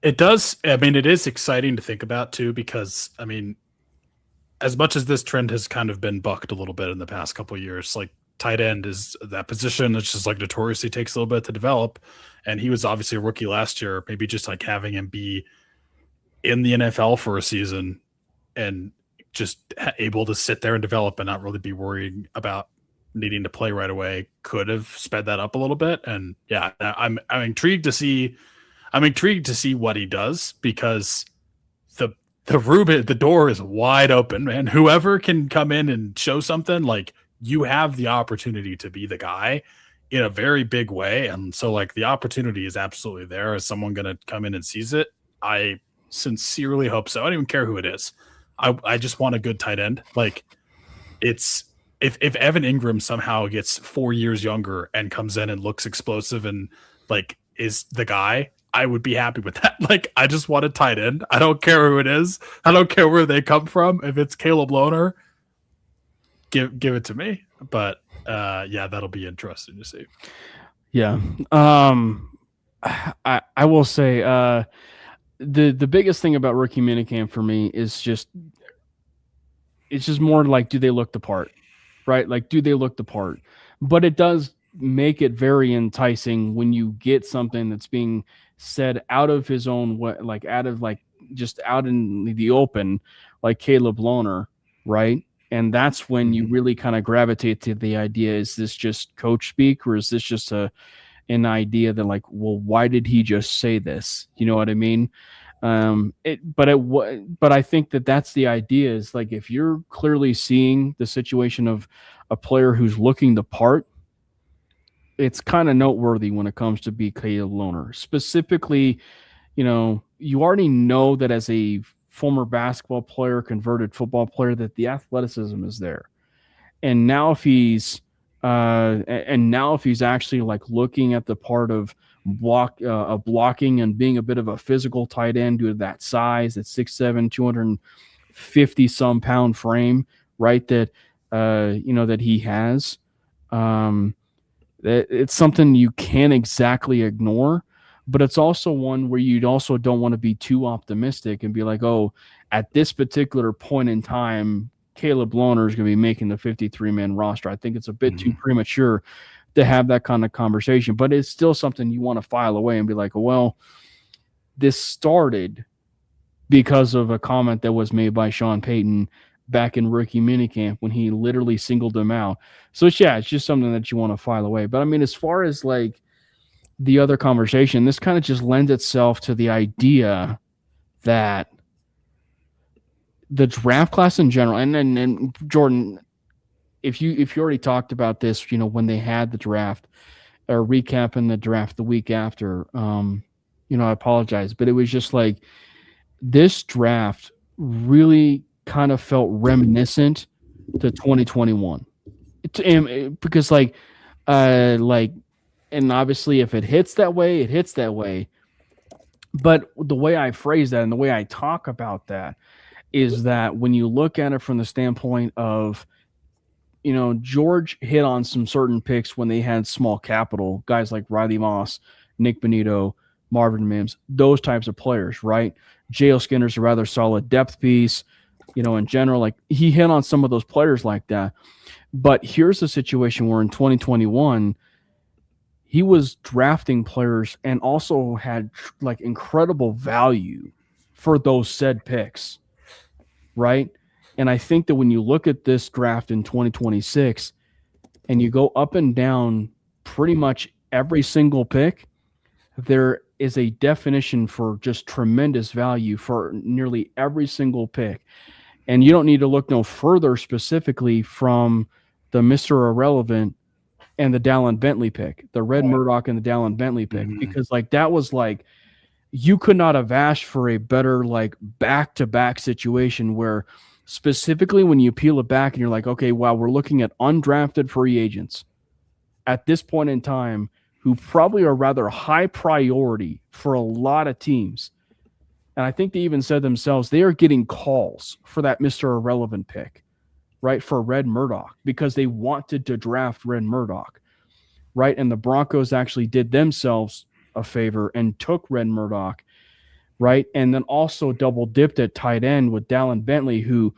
It does. I mean, it is exciting to think about too, because I mean, as much as this trend has kind of been bucked a little bit in the past couple of years, like tight end is that position that's just like notoriously takes a little bit to develop. And he was obviously a rookie last year. Maybe just like having him be in the NFL for a season and just able to sit there and develop and not really be worried about needing to play right away could have sped that up a little bit. And yeah, I'm intrigued to see. I'm intrigued to see what he does, because the door is wide open, man. Whoever can come in and show something, like, you have the opportunity to be the guy in a very big way. And so like the opportunity is absolutely there. Is someone going to come in and seize it? I sincerely hope so. I don't even care who it is. I just want a good tight end. Like, it's if Evan Ingram somehow gets 4 years younger and comes in and looks explosive and like is the guy, I would be happy with that. Like, I just want a tight end. I don't care who it is. I don't care where they come from. If it's Caleb Lohner, give it to me. But yeah, that'll be interesting to see. Yeah. I will say the biggest thing about rookie minicamp for me is just, it's just more like, do they look the part, right? Like, do they look the part? But it does make it very enticing when you get something that's being said out of his own way, like out of like just out in the open, like Caleb Lohner, right? And that's when you really kind of gravitate to the idea: is this just coach speak, or is this just an idea that like, well, why did he just say this? You know what I mean? But I think that's the idea, is like, if you're clearly seeing the situation of a player who's looking the part, it's kind of noteworthy when it comes to be Caleb Lohner. Specifically, you already know that as a former basketball player, converted football player, that the athleticism is there. And now if he's actually like looking at the part of blocking and being a bit of a physical tight end due to that size, that 6'7", 250 some pound frame, right? That that he has. It's something you can't exactly ignore, but it's also one where you also don't want to be too optimistic and be like, oh, at this particular point in time, Caleb Lohner is going to be making the 53-man roster. I think it's a bit too premature to have that kind of conversation, but it's still something you want to file away and be like, well, this started because of a comment that was made by Sean Paton back in rookie minicamp when he literally singled him out. So it's just something that you want to file away. But I mean, as far as like the other conversation, this kind of just lends itself to the idea that the draft class in general, and Jordan, if you already talked about this, when they had the draft or recapping the draft the week after, I apologize, but it was just like, this draft really kind of felt reminiscent to 2021, because and obviously if it hits that way, it hits that way. But the way I phrase that and the way I talk about that is that when you look at it from the standpoint of, George hit on some certain picks when they had small capital, guys like Riley Moss, Nick Bonito, Marvin Mims, those types of players, right? J.L. Skinner's a rather solid depth piece. In general, like, he hit on some of those players like that. But here's the situation where in 2021, he was drafting players and also had like incredible value for those said picks, right? And I think that when you look at this draft in 2026 and you go up and down pretty much every single pick, there is a definition for just tremendous value for nearly every single pick. And you don't need to look no further specifically from the Mr. Irrelevant and the Dallin Bentley pick, the Red Murdoch and the Dallin Bentley pick, because like that was like, you could not have asked for a better like back-to-back situation where specifically when you peel it back and you're like, okay, wow, we're looking at undrafted free agents at this point in time who probably are rather high priority for a lot of teams. And I think they even said themselves, they are getting calls for that Mr. Irrelevant pick, right, for Red Murdoch, because they wanted to draft Red Murdoch. right? And the Broncos actually did themselves a favor and took Red Murdoch, right? And then also double dipped at tight end with Dallin Bentley, who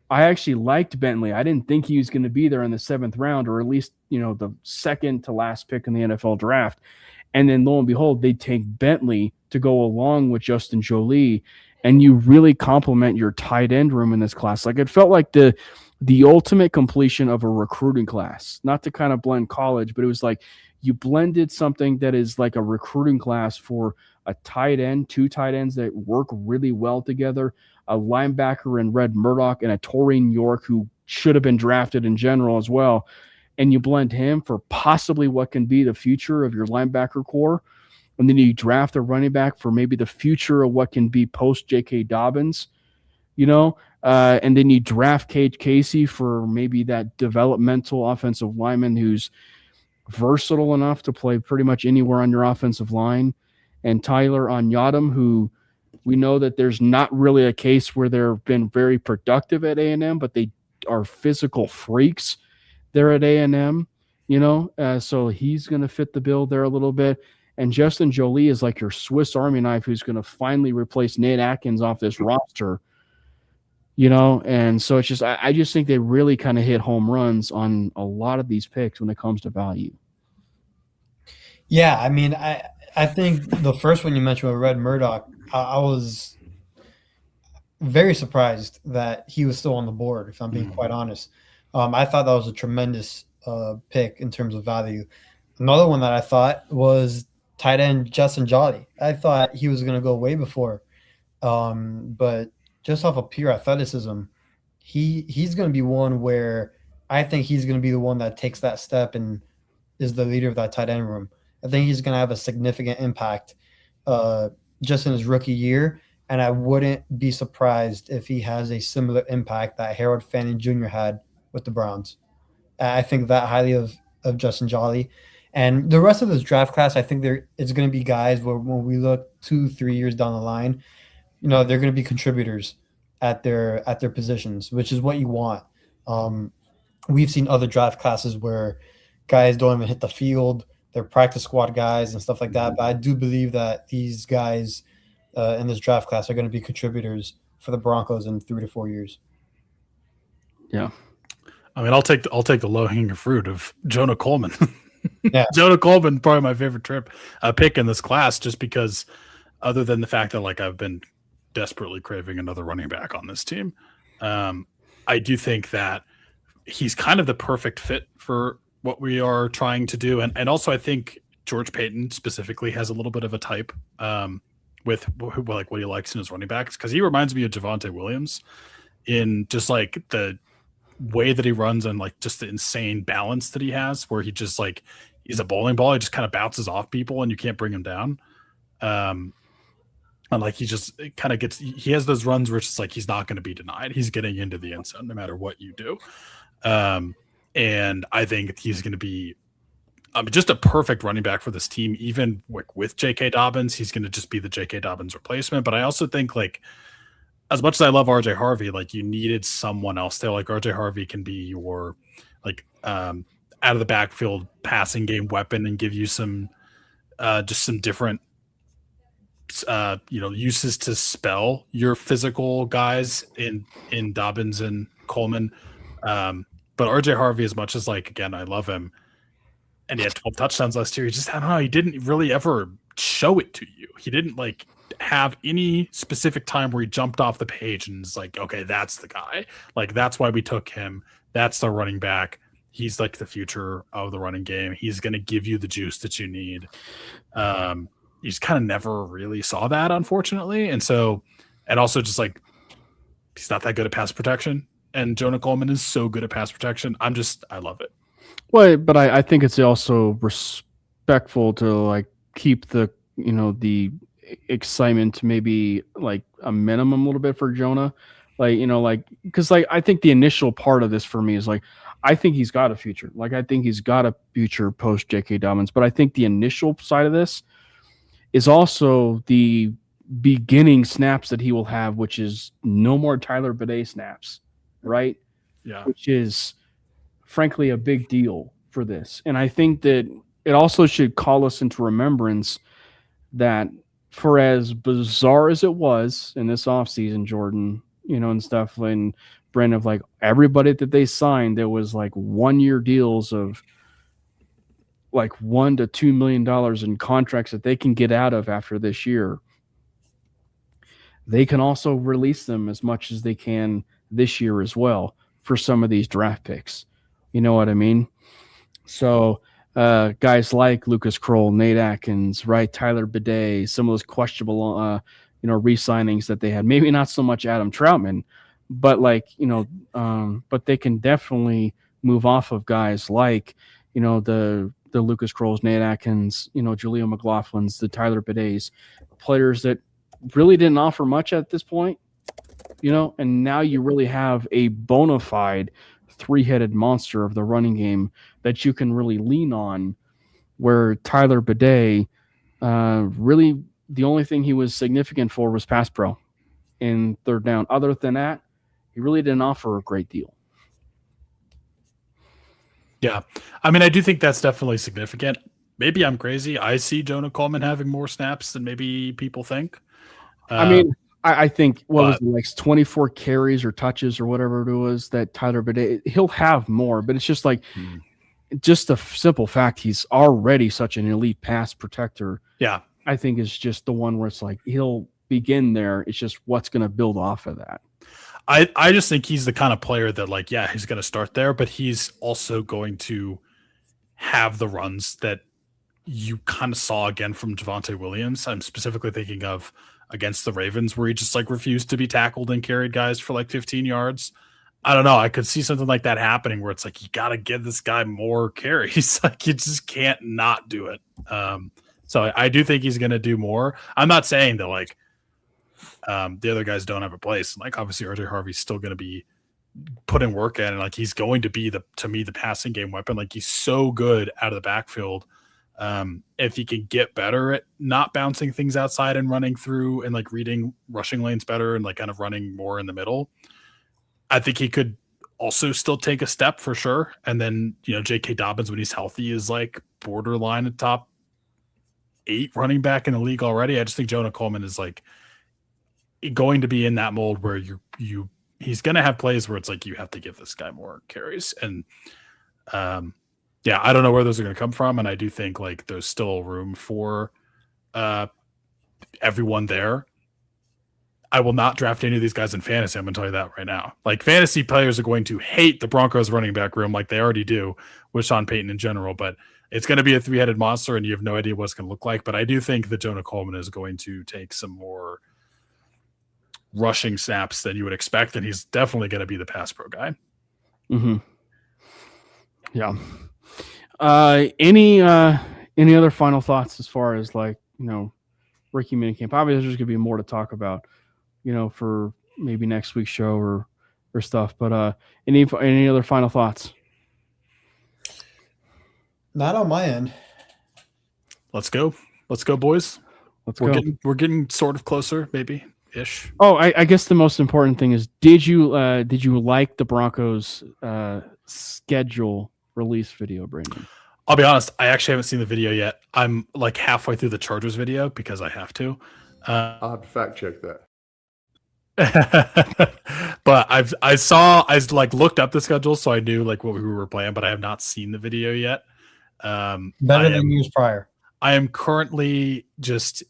I actually liked Bentley. I didn't think he was going to be there in the 7th round, or at least, the second to last pick in the NFL draft. And then lo and behold, they take Bentley to go along with Justin Jolie, and you really complement your tight end room in this class. Like, it felt like the ultimate completion of a recruiting class, not to kind of blend college, but it was like you blended something that is like a recruiting class for a tight end, 2 tight ends that work really well together, a linebacker in Red Murdoch, and a Taurine York who should have been drafted in general as well. And you blend him for possibly what can be the future of your linebacker core. And then you draft a running back for maybe the future of what can be post J.K. Dobbins, and then you draft Cage Casey for maybe that developmental offensive lineman who's versatile enough to play pretty much anywhere on your offensive line. And Tyler Onyadam, who we know that there's not really a case where they've been very productive at A&M, but they are physical freaks there at A&M, so he's going to fit the bill there a little bit. And Justin Jolie is like your Swiss Army knife who's going to finally replace Nate Atkins off this roster, and so it's just I just think they really kind of hit home runs on a lot of these picks when it comes to value. Yeah, I mean, I think the first one you mentioned with Red Murdoch, I was very surprised that he was still on the board, if I'm being quite honest. I thought that was a tremendous pick in terms of value. Another one that I thought was tight end Justin Jolly. I thought he was going to go way before. But just off of pure athleticism, he's going to be one where I think he's going to be the one that takes that step and is the leader of that tight end room. I think he's going to have a significant impact just in his rookie year, and I wouldn't be surprised if he has a similar impact that Harold Fanning Jr. had with the Browns. I think that highly of Justin Jolly. And the rest of this draft class, I think it's going to be guys where when we look 2-3 years down the line, they're going to be contributors at their positions, which is what you want. We've seen other draft classes where guys don't even hit the field. They're practice squad guys and stuff like that. But I do believe that these guys in this draft class are going to be contributors for the Broncos in 3 to 4 years. Yeah. I mean, I'll take the low-hanging fruit of Jonah Coleman. Yeah. Jonah Coleman, probably my favorite pick in this class, just because other than the fact that I've been desperately craving another running back on this team, I do think that he's kind of the perfect fit for what we are trying to do. And also I think George Paton specifically has a little bit of a type with what he likes in his running backs, because he reminds me of Javonte Williams in just the way that he runs and just the insane balance that he has, where he just he's a bowling ball. He just kind of bounces off people and you can't bring him down. And he just kind of he has those runs where it's just he's not going to be denied. He's getting into the end zone no matter what you do. And I think he's going to be just a perfect running back for this team. Even with J.K. Dobbins, he's going to just be the J.K. Dobbins replacement. But I also think as much as I love RJ Harvey, you needed someone else there. RJ Harvey can be your out of the backfield passing game weapon and give you some just some different uses to spell your physical guys in Dobbins and Coleman. But RJ Harvey, as much as again, I love him, and he had 12 touchdowns last year, I don't know, he didn't really ever show it to you. He didn't have any specific time where he jumped off the page and is okay, that's the guy. That's why we took him. That's the running back. He's the future of the running game. He's going to give you the juice that you need. You just kind of never really saw that, unfortunately. And also just he's not that good at pass protection. And Jonah Coleman is so good at pass protection. I love it. Well, but I think it's also respectful to keep the the excitement to maybe a minimum a little bit for Jonah, because I think the initial part of this for me is I think he's got a future. I think he's got a future post J.K. Dobbins, but I think the initial side of this is also the beginning snaps that he will have, which is no more Tyler Bidet snaps, right? Yeah. Which is frankly a big deal for this. And I think that it also should call us into remembrance that for as bizarre as it was in this offseason, Jordan, and stuff, and Brent, of like everybody that they signed, there was like 1 year deals of like $1 to $2 million in contracts that they can get out of after this year. They can also release them as much as they can this year as well for some of these draft picks. You know what I mean? So guys like Lucas Kroll, Nate Atkins, right, Tyler Bidet, some of those questionable re-signings that they had. Maybe not so much Adam Troutman, but but they can definitely move off of guys like the Lucas Krolls, Nate Atkins, Jaleel McLaughlin's, the Tyler Bidets, players that really didn't offer much at this point, and now you really have a bona fide three-headed monster of the running game that you can really lean on, where Tyler Bidet, really the only thing he was significant for was pass pro in third down. Other than that, he really didn't offer a great deal. Yeah. I mean, I do think that's definitely significant. Maybe I'm crazy. I see Jonah Coleman having more snaps than maybe people think. I think was it, like 24 carries or touches or whatever it was that Tyler Bidet, he'll have more, but it's just like just a simple fact he's already such an elite pass protector. Yeah. I think is just the one where it's like he'll begin there. It's just what's going to build off of that. I just think he's the kind of player that, like, yeah, he's going to start there, but he's also going to have the runs that you kind of saw again from Javonte Williams. I'm specifically thinking of against the Ravens, where he just like refused to be tackled and carried guys for like 15 yards. I don't know. I could see something like that happening where it's like, you got to give this guy more carries. Like, you just can't not do it. So I do think he's going to do more. I'm not saying that like the other guys don't have a place. Like, obviously RJ Harvey's still going to be putting work in, and like he's going to be to me the passing game weapon. Like, he's so good out of the backfield. If he can get better at not bouncing things outside and running through and like reading rushing lanes better and like kind of running more in the middle, I think he could also still take a step for sure. And then, J.K. Dobbins, when he's healthy, is like borderline a top 8 running back in the league already. I just think Jonah Coleman is like going to be in that mold where he's going to have plays where it's like, you have to give this guy more carries. And, yeah, I don't know where those are going to come from, and I do think like there's still room for everyone there. I will not draft any of these guys in fantasy. I'm going to tell you that right now. Like, fantasy players are going to hate the Broncos running back room like they already do with Sean Payton in general, but it's going to be a three-headed monster, and you have no idea what it's going to look like. But I do think that Jonah Coleman is going to take some more rushing snaps than you would expect, and he's definitely going to be the pass pro guy. Mm-hmm. Yeah. Any other final thoughts as far as like, rookie minicamp? Obviously there's gonna be more to talk about, for maybe next week's show or stuff, but any other final thoughts? Not on my end. Let's go boys. We're getting sort of closer, maybe ish. Oh, I guess the most important thing is, did you like the Broncos schedule release video, Brandon? I'll be honest, I actually haven't seen the video yet. I'm like halfway through the Chargers video because I have to. I'll have to fact check that. But I like looked up the schedule, so I knew like what we were playing, but I have not seen the video yet. Better than years prior. I am currently just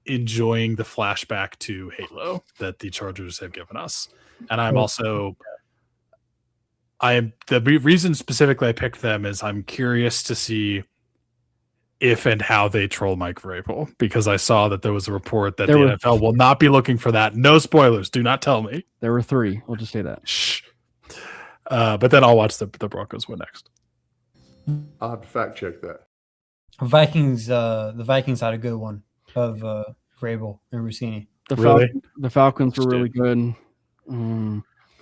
enjoying the flashback to Halo that the Chargers have given us, and I'm also. The reason specifically I picked them is I'm curious to see if and how they troll Mike Vrabel, because I saw that there was a report that the NFL will not be looking for that. No spoilers. Do not tell me. There were 3. We'll just say that. Shh. But then I'll watch the Broncos win next. I'll have to fact check that. The Vikings had a good one of Vrabel and Rossini. The Falcons were really good.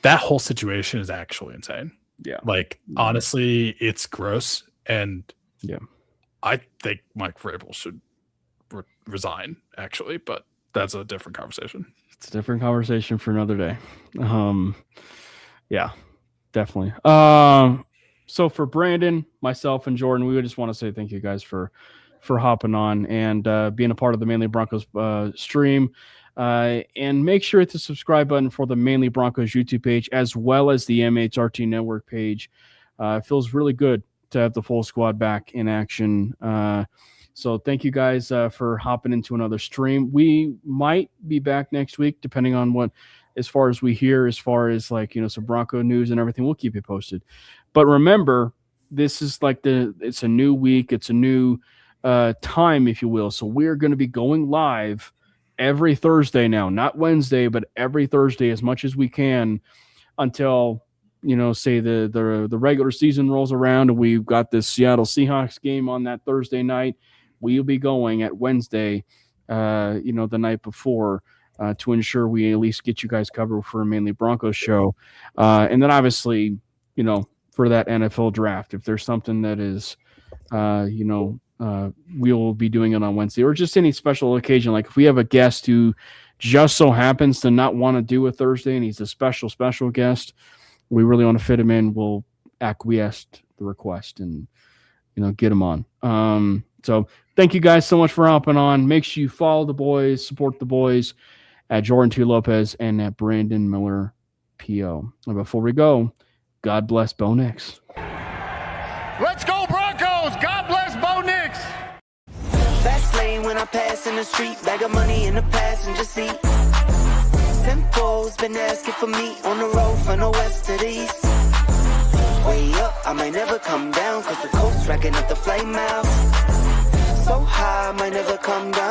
That whole situation is actually insane. Yeah. Like, honestly, it's gross. And yeah, I think Mike Vrabel should resign, actually, but that's a different conversation. It's a different conversation for another day. Yeah, definitely. So for Brandon, myself, and Jordan, we would just want to say thank you guys for hopping on and being a part of the Mainly Broncos stream. And make sure to hit the subscribe button for the Mainly Broncos YouTube page as well as the MHRT Network page. It feels really good to have the full squad back in action. So thank you guys for hopping into another stream. We might be back next week, depending on what, as far as we hear, as far as like, some Bronco news and everything. We'll keep you posted. But remember, this is like it's a new week. It's a new time, if you will. So we're going to be going live every Thursday now, not Wednesday, but every Thursday as much as we can until, say the regular season rolls around and we've got this Seattle Seahawks game on that Thursday night. We'll be going at Wednesday, the night before to ensure we at least get you guys covered for a Mainly Broncos show. And then obviously, for that NFL draft, if there's something that is, we'll be doing it on Wednesday or just any special occasion. Like if we have a guest who just so happens to not want to do a Thursday and he's a special guest, we really want to fit him in, we'll acquiesce the request and, get him on. So thank you guys so much for hopping on. Make sure you follow the boys, support the boys at Jordan T. Lopez and at Brandon Miller PO. And before we go, God bless Bo Nix. Let's go Broncos! God bless Bo Nix! Fast lane when I pass in the street, bag of money in the passenger seat. Tempo's been asking for me on the road from the west to the east. Way up, I might never come down, cause the coast's racking up the flame out. So high, I might never come down.